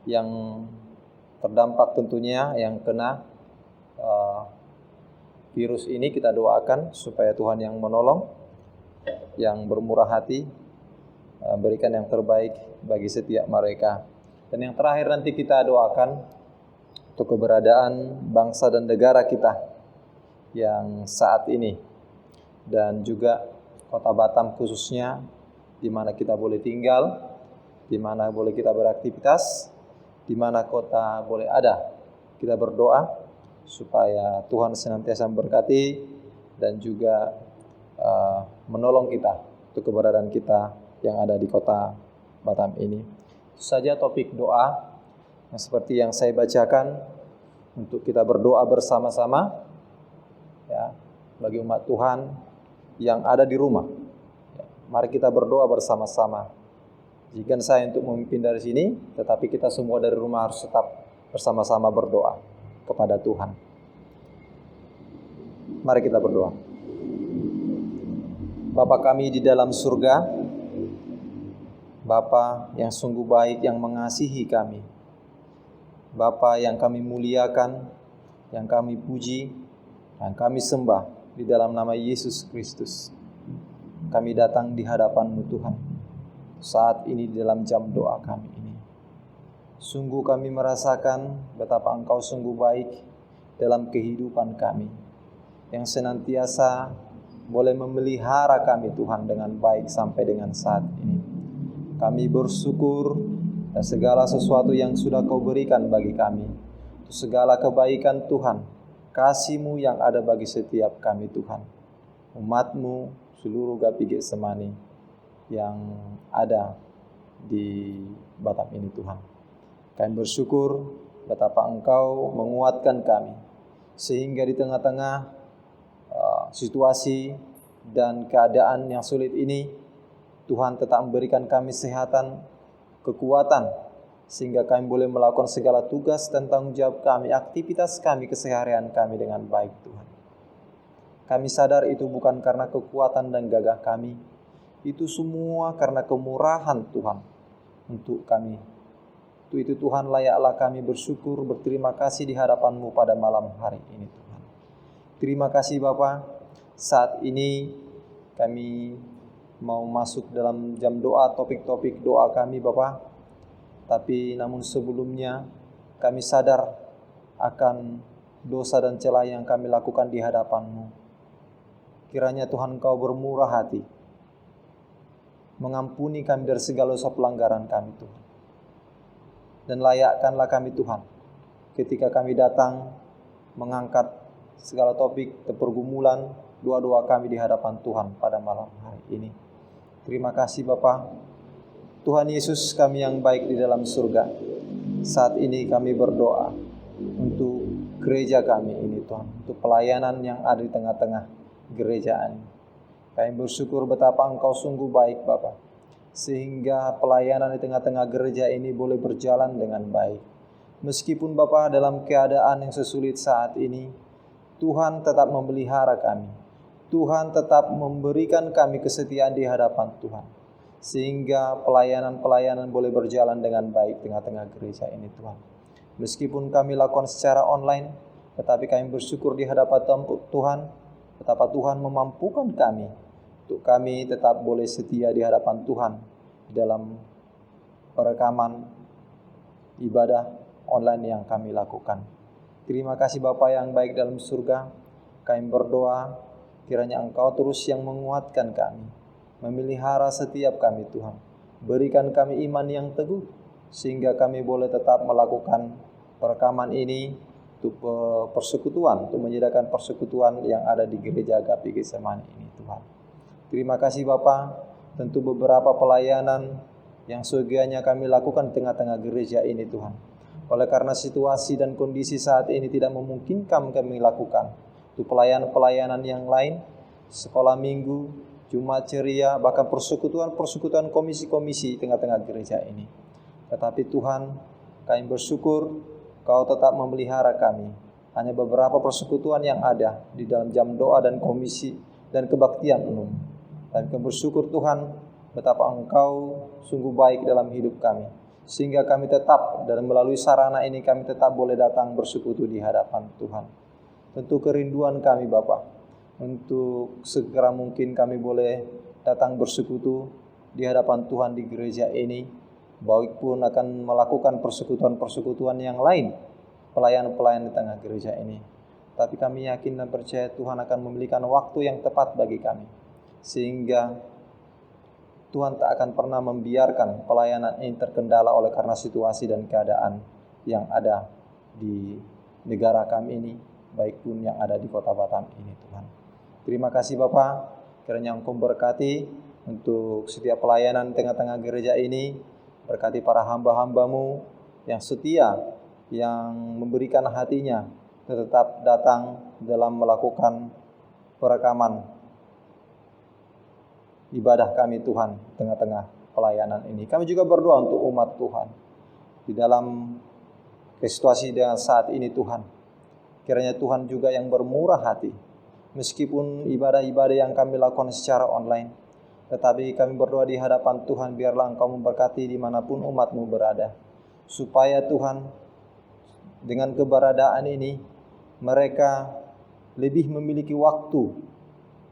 yang terdampak tentunya, yang kena virus ini. Kita doakan supaya Tuhan yang menolong, yang bermurah hati, berikan yang terbaik bagi setiap mereka. Dan yang terakhir nanti kita doakan untuk keberadaan bangsa dan negara kita yang saat ini, dan juga kota Batam khususnya, di mana kita boleh tinggal, di mana boleh kita beraktivitas, di mana kota boleh ada. Kita berdoa supaya Tuhan senantiasa memberkati dan juga menolong kita untuk keberadaan kita yang ada di kota Batam ini. Itu saja topik doa yang seperti yang saya bacakan, untuk kita berdoa bersama-sama bagi umat Tuhan yang ada di rumah. Mari kita berdoa bersama-sama. Jika saya untuk memimpin dari sini, tetapi kita semua dari rumah harus tetap bersama-sama berdoa kepada Tuhan. Mari kita berdoa. Bapa kami di dalam surga, Bapa yang sungguh baik, yang mengasihi kami, Bapa yang kami muliakan, yang kami puji, yang kami sembah di dalam nama Yesus Kristus. Kami datang di hadapan-Mu Tuhan, saat ini di dalam jam doa kami ini. Sungguh kami merasakan betapa Engkau sungguh baik dalam kehidupan kami, yang senantiasa boleh memelihara kami Tuhan dengan baik sampai dengan saat ini. Kami bersyukur dan segala sesuatu yang sudah Kau berikan bagi kami, untuk segala kebaikan Tuhan, kasih-Mu yang ada bagi setiap kami Tuhan, umat-Mu seluruh GAPI Getsemani yang ada di Batam ini Tuhan. Kami bersyukur betapa Engkau menguatkan kami, sehingga di tengah-tengah situasi dan keadaan yang sulit ini, Tuhan tetap memberikan kami kesehatan, kekuatan, sehingga kami boleh melakukan segala tugas dan tanggung jawab kami, aktivitas kami, keseharian kami dengan baik Tuhan. Kami sadar itu bukan karena kekuatan dan gagah kami, itu semua karena kemurahan Tuhan untuk kami. Untuk itu Tuhan, layaklah kami bersyukur, berterima kasih di hadapan-Mu pada malam hari ini Tuhan. Terima kasih Bapa. Saat ini kami mau masuk dalam jam doa, topik-topik doa kami Bapa. Tapi namun sebelumnya kami sadar akan dosa dan celah yang kami lakukan di hadapan-Mu. Kiranya Tuhan Engkau bermurah hati, mengampuni kami dari segala dosa pelanggaran kami Tuhan. Dan layakkanlah kami Tuhan, ketika kami datang mengangkat segala topik pergumulan, doa-doa kami di hadapan Tuhan pada malam hari ini. Terima kasih Bapa. Tuhan Yesus kami yang baik di dalam surga, saat ini kami berdoa untuk gereja kami ini Tuhan, untuk pelayanan yang ada di tengah-tengah gerejaan. Kami bersyukur betapa Engkau sungguh baik Bapa, sehingga pelayanan di tengah-tengah gereja ini boleh berjalan dengan baik. Meskipun Bapa dalam keadaan yang sesulit saat ini, Tuhan tetap memelihara kami. Tuhan tetap memberikan kami kesetiaan di hadapan Tuhan, sehingga pelayanan-pelayanan boleh berjalan dengan baik tengah-tengah gereja ini Tuhan. Meskipun kami lakukan secara online, tetapi kami bersyukur di hadapan Tuhan, betapa Tuhan memampukan kami untuk kami tetap boleh setia di hadapan Tuhan dalam perekaman ibadah online yang kami lakukan. Terima kasih Bapa yang baik dalam surga. Kami berdoa kiranya Engkau terus yang menguatkan kami, memelihara setiap kami Tuhan. Berikan kami iman yang teguh sehingga kami boleh tetap melakukan perekaman ini untuk persekutuan, untuk menyediakan persekutuan yang ada di gereja Agape Getsemani ini Tuhan. Terima kasih Bapa. Tentu beberapa pelayanan yang seyogianya kami lakukan di tengah-tengah gereja ini Tuhan, oleh karena situasi dan kondisi saat ini tidak memungkinkan kami lakukan untuk pelayanan-pelayanan yang lain, sekolah minggu, Jumat ceria, bahkan persekutuan komisi-komisi di tengah-tengah gereja ini. Tetapi Tuhan, kami bersyukur Kau tetap memelihara kami. Hanya beberapa persekutuan yang ada di dalam jam doa dan komisi dan kebaktian umum. Dan kami bersyukur Tuhan, betapa Engkau sungguh baik dalam hidup kami, sehingga kami tetap dan melalui sarana ini kami tetap boleh datang bersekutu di hadapan Tuhan. Tentu kerinduan kami Bapa, untuk segera mungkin kami boleh datang bersekutu di hadapan Tuhan di gereja ini, baik pun akan melakukan persekutuan-persekutuan yang lain, pelayan-pelayan di tengah gereja ini. Tapi kami yakin dan percaya Tuhan akan memberikan waktu yang tepat bagi kami, sehingga Tuhan tak akan pernah membiarkan pelayanan ini terkendala oleh karena situasi dan keadaan yang ada di negara kami ini, baik pun yang ada di kota Batam ini Tuhan. Terima kasih Bapa, kiranya Engkau berkati untuk setiap pelayanan tengah-tengah gereja ini. Berkati para hamba-hamba-Mu yang setia, yang memberikan hatinya tetap datang dalam melakukan perekaman ibadah kami Tuhan tengah-tengah pelayanan ini. Kami juga berdoa untuk umat Tuhan di dalam situasi dengan saat ini Tuhan. Kiranya Tuhan juga yang bermurah hati, meskipun ibadah-ibadah yang kami lakukan secara online, tetapi kami berdoa di hadapan Tuhan, biarlah Engkau memberkati dimanapun umat-Mu berada, supaya Tuhan dengan keberadaan ini mereka lebih memiliki waktu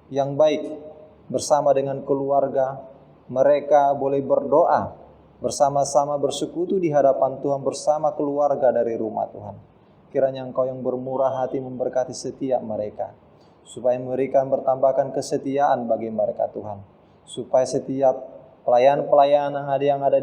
yang baik bersama dengan keluarga. Mereka boleh berdoa bersama-sama, bersekutu di hadapan Tuhan bersama keluarga dari rumah Tuhan. Kiranya Engkau yang bermurah hati memberkati setiap mereka, supaya mereka bertambahkan kesetiaan bagi mereka Tuhan, supaya setiap pelayan-pelayanan yang ada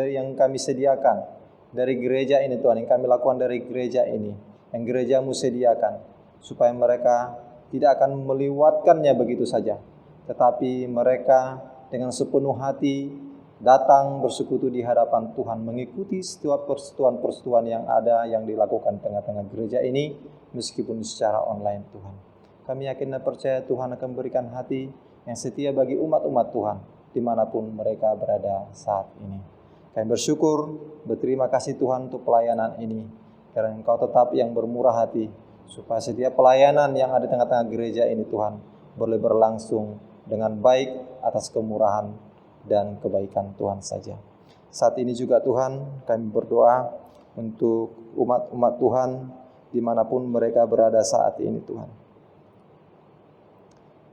yang kami sediakan dari gereja ini Tuhan, yang kami lakukan dari gereja ini, yang gereja-Mu sediakan, supaya mereka tidak akan melewatkannya begitu saja, tetapi mereka dengan sepenuh hati datang bersekutu di hadapan Tuhan, mengikuti setiap persekutuan yang ada yang dilakukan tengah-tengah gereja ini, meskipun secara online Tuhan. Kami yakin dan percaya Tuhan akan berikan hati yang setia bagi umat-umat Tuhan dimanapun mereka berada saat ini. Kami bersyukur, berterima kasih Tuhan untuk pelayanan ini, karena Engkau tetap yang bermurah hati, supaya setiap pelayanan yang ada di tengah-tengah gereja ini Tuhan boleh berlangsung dengan baik atas kemurahan dan kebaikan Tuhan saja. Saat ini juga Tuhan, kami berdoa untuk umat-umat Tuhan dimanapun mereka berada saat ini Tuhan.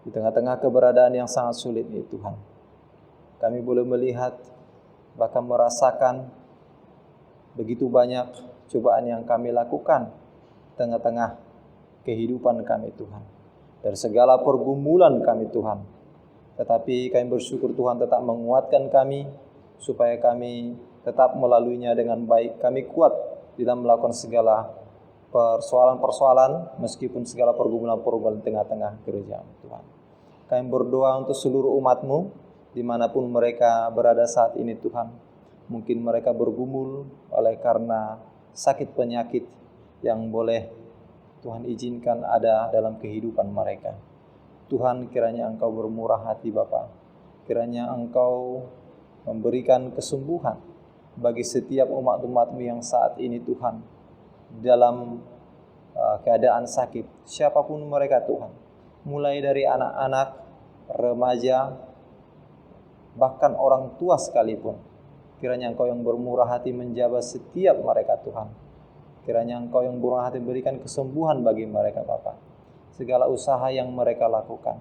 Di tengah-tengah keberadaan yang sangat sulit ini Tuhan, kami boleh melihat, bahkan merasakan begitu banyak cobaan yang kami lakukan tengah-tengah kehidupan kami Tuhan, dari segala pergumulan kami Tuhan. Tetapi kami bersyukur Tuhan tetap menguatkan kami, supaya kami tetap melaluinya dengan baik. Kami kuat dalam melakukan segala persoalan-persoalan, meskipun segala pergumulan-pergumulan tengah-tengah gereja Tuhan. Kami berdoa untuk seluruh umat-Mu dimanapun mereka berada saat ini Tuhan. Mungkin mereka bergumul oleh karena sakit penyakit yang boleh Tuhan izinkan ada dalam kehidupan mereka. Tuhan, kiranya Engkau bermurah hati Bapa, kiranya Engkau memberikan kesembuhan bagi setiap umat-umat-Mu yang saat ini Tuhan dalam keadaan sakit, siapapun mereka Tuhan, mulai dari anak-anak, remaja, bahkan orang tua sekalipun. Kiranya Engkau yang bermurah hati menjaga setiap mereka Tuhan. Kiranya Engkau yang bermurah hati berikan kesembuhan bagi mereka Bapa. Segala usaha yang mereka lakukan,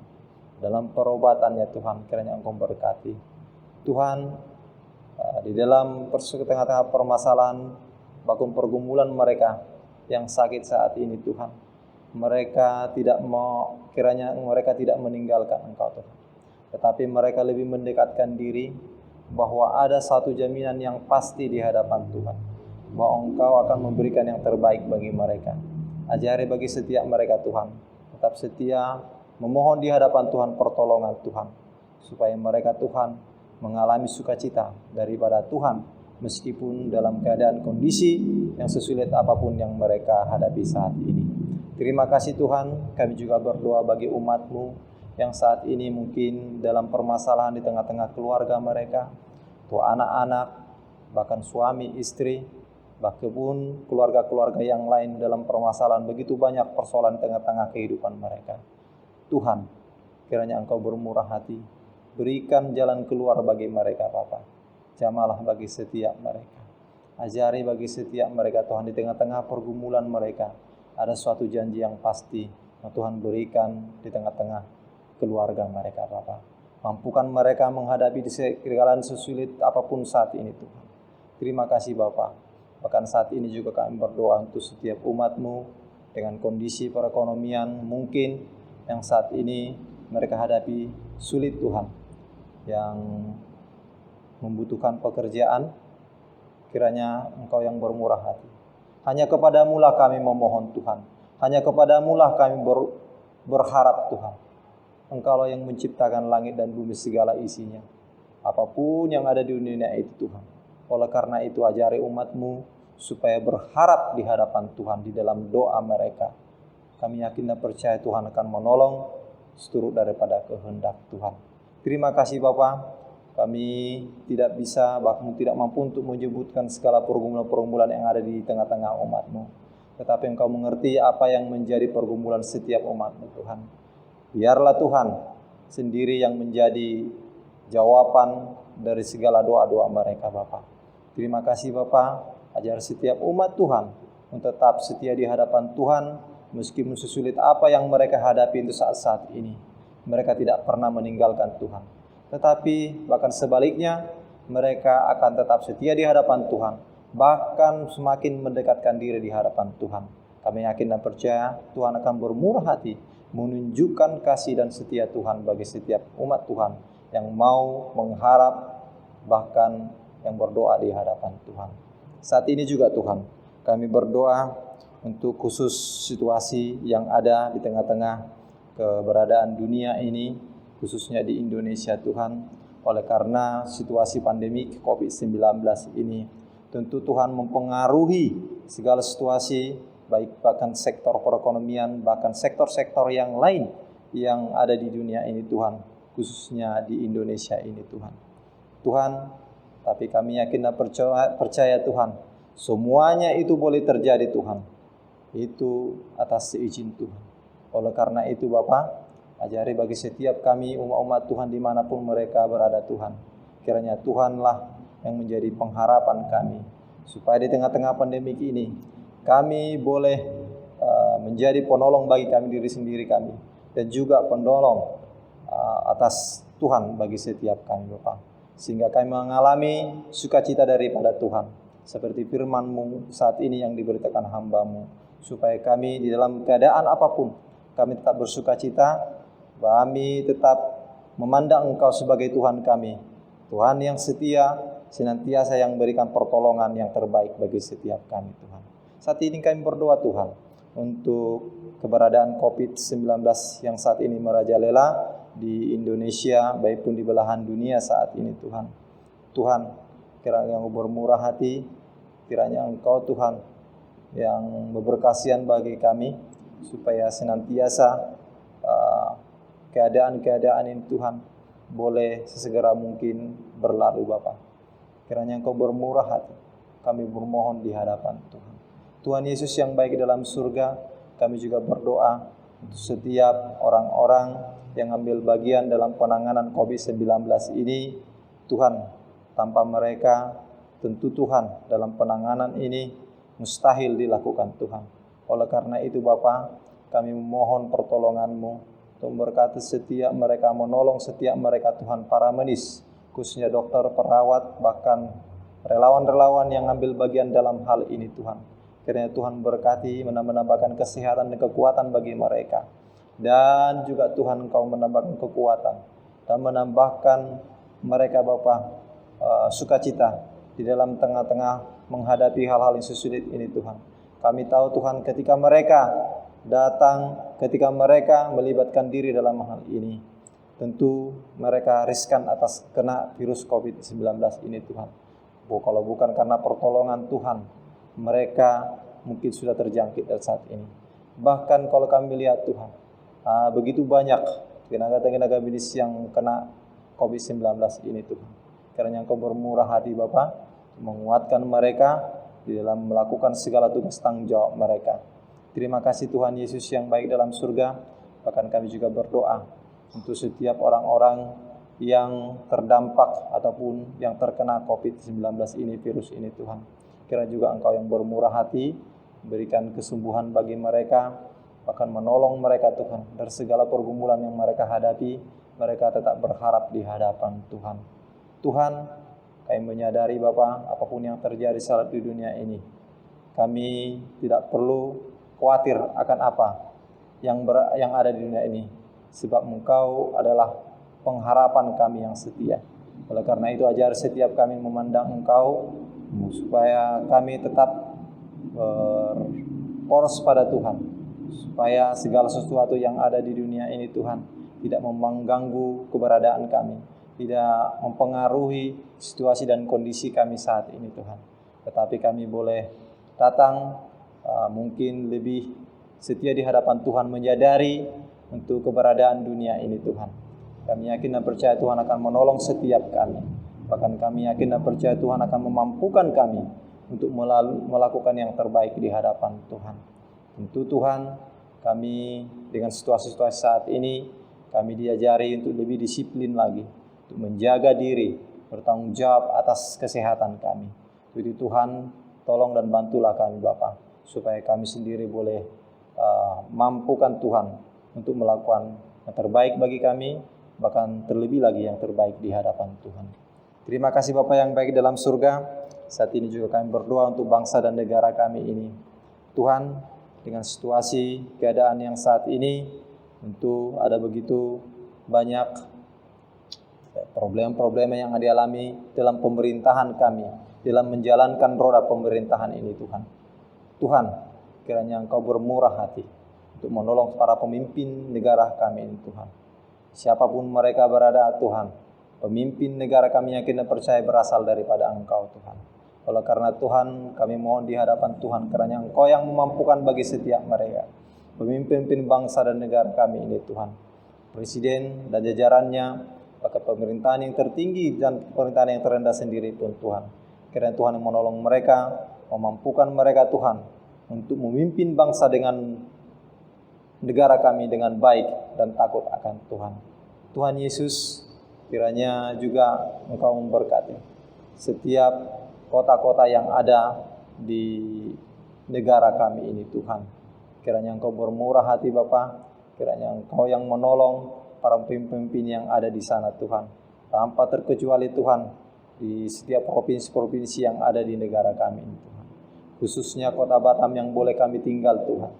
dalam perobatannya Tuhan, kiranya Engkau berkati. Tuhan, di dalam tengah-tengah permasalahan, bahkan pergumulan mereka yang sakit saat ini Tuhan, mereka tidak meninggalkan Engkau Tuhan, tetapi mereka lebih mendekatkan diri bahwa ada satu jaminan yang pasti di hadapan Tuhan, bahwa Engkau akan memberikan yang terbaik bagi mereka. Ajari bagi setiap mereka Tuhan, tetap setia memohon di hadapan Tuhan pertolongan Tuhan, supaya mereka Tuhan mengalami sukacita daripada Tuhan, meskipun dalam keadaan kondisi yang sesulit apapun yang mereka hadapi saat ini. Terima kasih Tuhan, kami juga berdoa bagi umat-Mu yang saat ini mungkin dalam permasalahan di tengah-tengah keluarga mereka, Tuhan, anak-anak, bahkan suami, istri, bahkan keluarga-keluarga yang lain dalam permasalahan begitu banyak persoalan tengah-tengah kehidupan mereka. Tuhan, kiranya Engkau bermurah hati, berikan jalan keluar bagi mereka Bapa. Jamalah bagi setiap mereka. Ajari bagi setiap mereka Tuhan, di tengah-tengah pergumulan mereka ada suatu janji yang pasti yang Tuhan berikan di tengah-tengah keluarga mereka Bapa. Mampukan mereka menghadapi segala sesulit apapun saat ini Tuhan. Terima kasih Bapa. Bahkan saat ini juga kami berdoa untuk setiap umat-Mu dengan kondisi perekonomian mungkin yang saat ini mereka hadapi sulit Tuhan, yang membutuhkan pekerjaan, kiranya Engkau yang bermurah hati. Hanya kepadamu lah kami memohon Tuhan, hanya kepadamu lah kami berharap Tuhan. Engkaulah yang menciptakan langit dan bumi segala isinya, apapun yang ada di dunia itu Tuhan. Oleh karena itu ajari umat-Mu supaya berharap di hadapan Tuhan di dalam doa mereka. Kami yakin dan percaya Tuhan akan menolong seturut daripada kehendak Tuhan. Terima kasih Bapa. Kami tidak bisa, bahkan tidak mampu untuk menyebutkan segala pergumulan-pergumulan yang ada di tengah-tengah umat-Mu. Tetapi Engkau mengerti apa yang menjadi pergumulan setiap umat-Mu Tuhan. Biarlah Tuhan sendiri yang menjadi jawaban dari segala doa-doa mereka Bapa. Terima kasih Bapa. Ajar setiap umat Tuhan untuk tetap setia di hadapan Tuhan, meskipun sesulit apa yang mereka hadapi untuk saat-saat ini. Mereka tidak pernah meninggalkan Tuhan, tetapi bahkan sebaliknya, mereka akan tetap setia di hadapan Tuhan, bahkan semakin mendekatkan diri di hadapan Tuhan. Kami yakin dan percaya Tuhan akan bermurah hati, menunjukkan kasih dan setia Tuhan bagi setiap umat Tuhan yang mau mengharap, bahkan yang berdoa di hadapan Tuhan. Saat ini juga Tuhan, kami berdoa untuk khusus situasi yang ada di tengah-tengah keberadaan dunia ini, khususnya di Indonesia Tuhan. Oleh karena situasi pandemi COVID-19 ini, tentu Tuhan mempengaruhi segala situasi, baik bahkan sektor perekonomian, bahkan sektor-sektor yang lain yang ada di dunia ini Tuhan, khususnya di Indonesia ini Tuhan. Tuhan, tapi kami yakin dan percaya Tuhan, semuanya itu boleh terjadi Tuhan, itu atas seizin Tuhan. Oleh karena itu Bapa, ajari bagi setiap kami umat-umat Tuhan dimanapun mereka berada Tuhan, kiranya Tuhanlah yang menjadi pengharapan kami, supaya di tengah-tengah pandemik ini kami boleh menjadi penolong bagi kami diri sendiri kami, dan juga penolong atas Tuhan bagi setiap kami Bapa, sehingga kami mengalami sukacita daripada Tuhan, seperti firman-Mu saat ini yang diberitakan hamba-Mu, supaya kami di dalam keadaan apapun kami tetap bersukacita, kami tetap memandang Engkau sebagai Tuhan kami, Tuhan yang setia, senantiasa yang berikan pertolongan yang terbaik bagi setiap kami Tuhan. Saat ini kami berdoa Tuhan untuk keberadaan COVID-19 yang saat ini merajalela di Indonesia, baik pun di belahan dunia saat ini Tuhan. Tuhan, kiranya Engkau bermurah hati, kiranya Engkau Tuhan yang berkasihan bagi kami, supaya senantiasa keadaan-keadaan ini Tuhan boleh sesegera mungkin berlalu Bapa. Kiranya Engkau bermurah hati, kami bermohon di hadapan Tuhan. Tuhan Yesus yang baik dalam surga, kami juga berdoa untuk setiap orang-orang yang ambil bagian dalam penanganan COVID-19 ini. Tuhan, tanpa mereka tentu Tuhan dalam penanganan ini mustahil dilakukan Tuhan. Oleh karena itu Bapa, kami memohon pertolongan-Mu memberkati setiap mereka, menolong setiap mereka Tuhan, para medis, khususnya dokter, perawat, bahkan relawan-relawan yang ambil bagian dalam hal ini Tuhan. Kiranya Tuhan berkati, menambahkan kesehatan dan kekuatan bagi mereka. Dan juga Tuhan Engkau menambahkan kekuatan dan menambahkan mereka Bapa sukacita di dalam tengah-tengah menghadapi hal-hal yang sesulit ini Tuhan. Kami tahu Tuhan ketika mereka datang, ketika mereka melibatkan diri dalam hal ini, tentu mereka riskan atas kena virus COVID-19 ini Tuhan. Kalau bukan karena pertolongan Tuhan, mereka mungkin sudah terjangkit dari saat ini. Bahkan kalau kami lihat Tuhan, begitu banyak tenaga-tenaga medis yang kena COVID-19 ini Tuhan. Kiranya Engkau bermurah hati Bapa, menguatkan mereka di dalam melakukan segala tugas tanggung jawab mereka. Terima kasih Tuhan Yesus yang baik dalam surga. Bahkan kami juga berdoa untuk setiap orang-orang yang terdampak ataupun yang terkena COVID-19 ini, virus ini Tuhan. Kiranya juga Engkau yang bermurah hati, berikan kesembuhan bagi mereka, bahkan menolong mereka Tuhan dari segala pergumulan yang mereka hadapi. Mereka tetap berharap di hadapan Tuhan. Tuhan, kami menyadari Bapa, apapun yang terjadi saat di dunia ini, kami tidak perlu khawatir akan apa yang ada di dunia ini, sebab Engkau adalah pengharapan kami yang setia. Oleh karena itu ajar setiap kami memandang Engkau, supaya kami tetap poros pada Tuhan, supaya segala sesuatu yang ada di dunia ini Tuhan tidak mengganggu keberadaan kami, tidak mempengaruhi situasi dan kondisi kami saat ini Tuhan. Tetapi kami boleh datang mungkin lebih setia di hadapan Tuhan, menyadari untuk keberadaan dunia ini Tuhan. Kami yakin dan percaya Tuhan akan menolong setiap kami. Bahkan kami yakin dan percaya Tuhan akan memampukan kami untuk melakukan yang terbaik di hadapan Tuhan. Tentu Tuhan, kami dengan situasi-situasi saat ini, kami diajari untuk lebih disiplin lagi, untuk menjaga diri, bertanggung jawab atas kesehatan kami. Jadi Tuhan, tolong dan bantulah kami Bapa, supaya kami sendiri boleh mampukan Tuhan untuk melakukan yang terbaik bagi kami, bahkan terlebih lagi yang terbaik di hadapan Tuhan. Terima kasih Bapa yang baik dalam surga. Saat ini juga kami berdoa untuk bangsa dan negara kami ini. Tuhan, dengan situasi keadaan yang saat ini, tentu ada begitu banyak problem-problem yang dialami dalam pemerintahan kami, dalam menjalankan roda pemerintahan ini Tuhan. Tuhan, kiranya Engkau bermurah hati untuk menolong para pemimpin negara kami ini Tuhan. Siapapun mereka berada Tuhan, pemimpin negara kami yakin dan percaya berasal daripada Engkau Tuhan. Oleh karena Tuhan, kami mohon di hadapan Tuhan, kiranya Engkau yang memampukan bagi setiap mereka, pemimpin bangsa dan negara kami ini Tuhan, Presiden dan jajarannya, bahkan pemerintahan yang tertinggi dan pemerintahan yang terendah sendiri pun Tuhan. Kiranya Tuhan yang menolong mereka, memampukan mereka Tuhan, untuk memimpin bangsa dengan negara kami dengan baik dan takut akan Tuhan. Tuhan Yesus, kiranya juga Engkau memberkati setiap kota-kota yang ada di negara kami ini Tuhan. Kiranya Engkau bermurah hati Bapa, kiranya Engkau yang menolong para pemimpin yang ada di sana Tuhan. Tanpa terkecuali Tuhan, di setiap provinsi-provinsi yang ada di negara kami ini Tuhan. Khususnya kota Batam yang boleh kami tinggal Tuhan.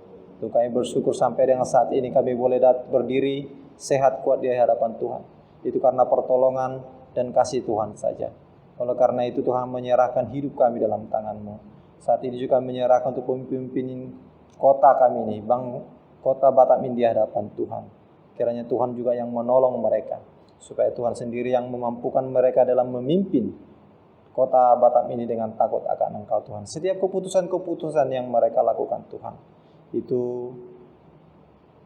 Tuh kami bersyukur sampai dengan saat ini kami boleh berdiri sehat kuat di hadapan Tuhan. Itu karena pertolongan dan kasih Tuhan saja. Oleh karena itu Tuhan menyerahkan hidup kami dalam tangan-Mu. Saat ini juga menyerahkan untuk pemimpin kota kami ini, kota Batam ini di hadapan Tuhan. Kiranya Tuhan juga yang menolong mereka, supaya Tuhan sendiri yang memampukan mereka dalam memimpin kota Batam ini dengan takut akan Engkau Tuhan. Setiap keputusan-keputusan yang mereka lakukan Tuhan, itu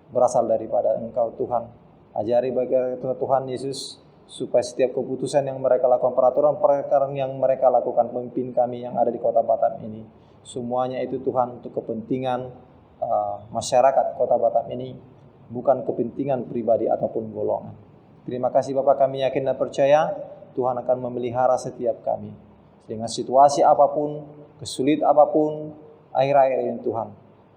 berasal daripada Engkau Tuhan. Ajari bagi Tuhan Yesus, supaya setiap keputusan yang mereka lakukan, peraturan yang mereka lakukan, pemimpin kami yang ada di kota Batam ini, semuanya itu Tuhan untuk kepentingan masyarakat kota Batam ini, bukan kepentingan pribadi ataupun golongan. Terima kasih Bapak, kami yakin dan percaya Tuhan akan memelihara setiap kami. Dengan situasi apapun, kesulit apapun, akhir-akhir ini Tuhan,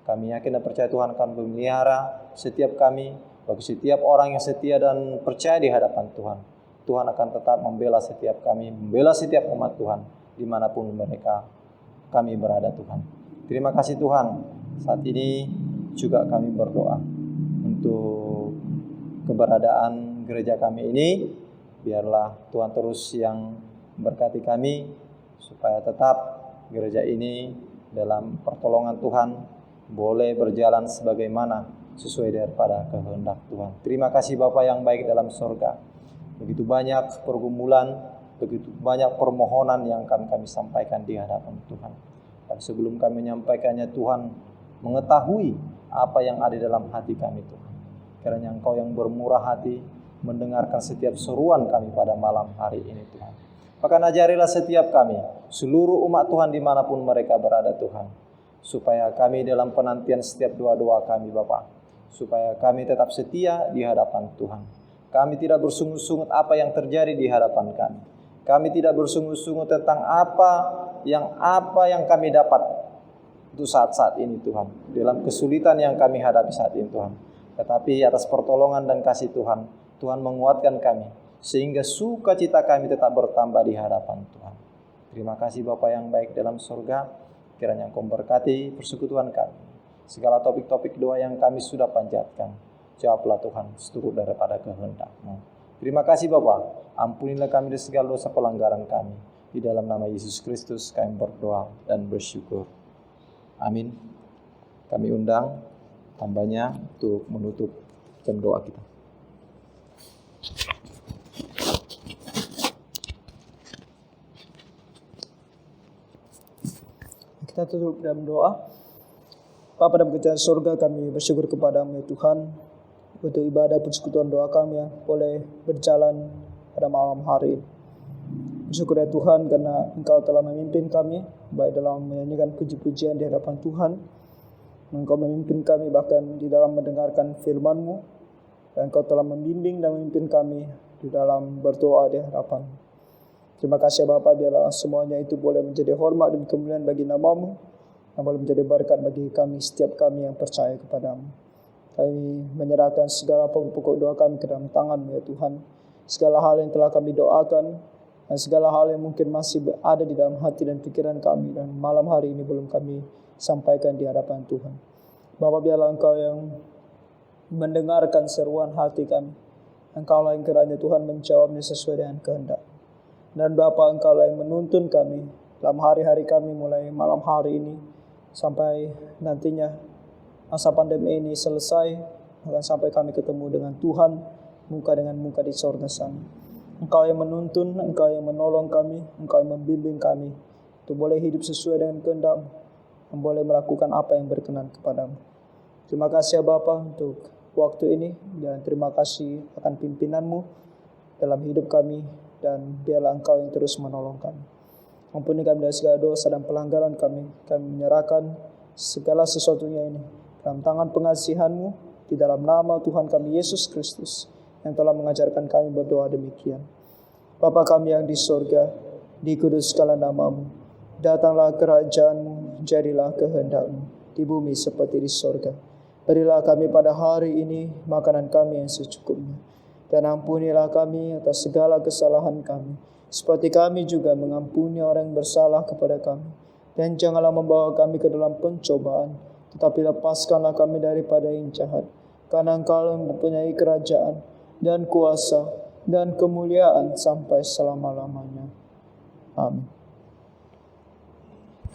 kami yakin dan percaya Tuhan akan memelihara setiap kami, Bagi setiap orang yang setia dan percaya di hadapan Tuhan, Tuhan akan tetap membela setiap kami, membela setiap umat Tuhan, dimanapun mereka kami berada Tuhan. Terima kasih Tuhan. Saat ini juga kami berdoa untuk keberadaan gereja kami ini. Biarlah Tuhan terus yang berkati kami, supaya tetap gereja ini dalam pertolongan Tuhan boleh berjalan sebagaimana sesuai daripada kehendak Tuhan. Terima kasih Bapa yang baik dalam surga. Begitu banyak pergumulan, begitu banyak permohonan yang kami sampaikan di hadapan Tuhan. Dan sebelum kami menyampaikannya, Tuhan mengetahui apa yang ada dalam hati kami Tuhan. Kiranya Engkau yang bermurah hati mendengarkan setiap seruan kami pada malam hari ini Tuhan. Maka ajarilah setiap kami, seluruh umat Tuhan dimanapun mereka berada Tuhan, supaya kami dalam penantian setiap doa-doa kami Bapa, supaya kami tetap setia di hadapan Tuhan. Kami tidak bersungut-sungut apa yang terjadi di hadapan kami. Kami tidak bersungut-sungut tentang apa yang kami dapat itu saat-saat ini Tuhan, dalam kesulitan yang kami hadapi saat ini Tuhan. Tetapi atas pertolongan dan kasih Tuhan, Tuhan menguatkan kami, sehingga sukacita kami tetap bertambah di hadapan Tuhan. Terima kasih Bapa yang baik dalam surga. Kiranya Engkau berkati persekutuan kami. Segala topik-topik doa yang kami sudah panjatkan, jawablah Tuhan seturut daripada kehendak-Mu. Terima kasih Bapa. Ampunilah kami dari segala dosa pelanggaran kami. Di dalam nama Yesus Kristus kami berdoa dan bersyukur. Amin. Kami undang tambahnya untuk menutup jam doa kita. Kita tutup dalam doa. Bapa dalam kerajaan surga, kami bersyukur kepada-Mu ya Tuhan, untuk ibadah persekutuan doa kami yang boleh berjalan pada malam hari ini. Bersyukur ya Tuhan karena Engkau telah memimpin kami, baik dalam menyanyikan puji-pujian di hadapan Tuhan. Engkau memimpin kami bahkan di dalam mendengarkan firman-Mu, dan Engkau telah membimbing dan memimpin kami di dalam berdoa di hadapan. Terima kasih Bapa, biarlah semuanya itu boleh menjadi hormat dan kemuliaan bagi nama-Mu, yang boleh menjadi berkat bagi kami, setiap kami yang percaya kepada-Mu. Kami menyerahkan segala pokok-pokok doa kami ke dalam tangan-Mu ya Tuhan. Segala hal yang telah kami doakan, dan segala hal yang mungkin masih ada di dalam hati dan pikiran kami, dan malam hari ini belum kami sampaikan di hadapan Tuhan. Bapa, biarlah Engkau yang mendengarkan seruan hati kami. Engkaulah yang kiranya Tuhan menjawabnya sesuai dengan kehendak. Dan Bapa, Engkaulah yang menuntun kami dalam hari-hari kami, mulai malam hari ini sampai nantinya masa pandemi ini selesai, akan sampai kami ketemu dengan Tuhan muka dengan muka di surga sana. Engkau yang menuntun, Engkau yang menolong kami, Engkau yang membimbing kami untuk boleh hidup sesuai dengan kehendak-Mu, dan boleh melakukan apa yang berkenan kepada-Mu. Terima kasih ya Bapa untuk waktu ini, dan terima kasih akan pimpinan-Mu dalam hidup kami, dan biarlah Engkau yang terus menolong kami. Ampuni kami dari segala dosa dan pelanggaran kami. Kami menyerahkan segala sesuatunya ini dalam tangan pengasihan-Mu, di dalam nama Tuhan kami Yesus Kristus, yang telah mengajarkan kami berdoa demikian. Bapa kami yang di surga, dikuduskanlah nama-Mu. Datanglah kerajaan-Mu, jadilah kehendak-Mu di bumi seperti di surga. Berilah kami pada hari ini makanan kami yang secukupnya, dan ampunilah kami atas segala kesalahan kami, seperti kami juga mengampuni orang yang bersalah kepada kami. Dan janganlah membawa kami ke dalam pencobaan, tetapi lepaskanlah kami daripada yang jahat. Karena Engkau yang mempunyai kerajaan dan kuasa dan kemuliaan sampai selama-lamanya. Amin.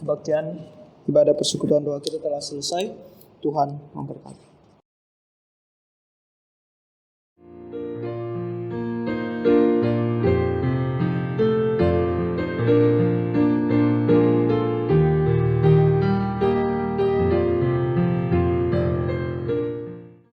Kebaktian ibadah persekutuan doa kita telah selesai. Tuhan memberkati.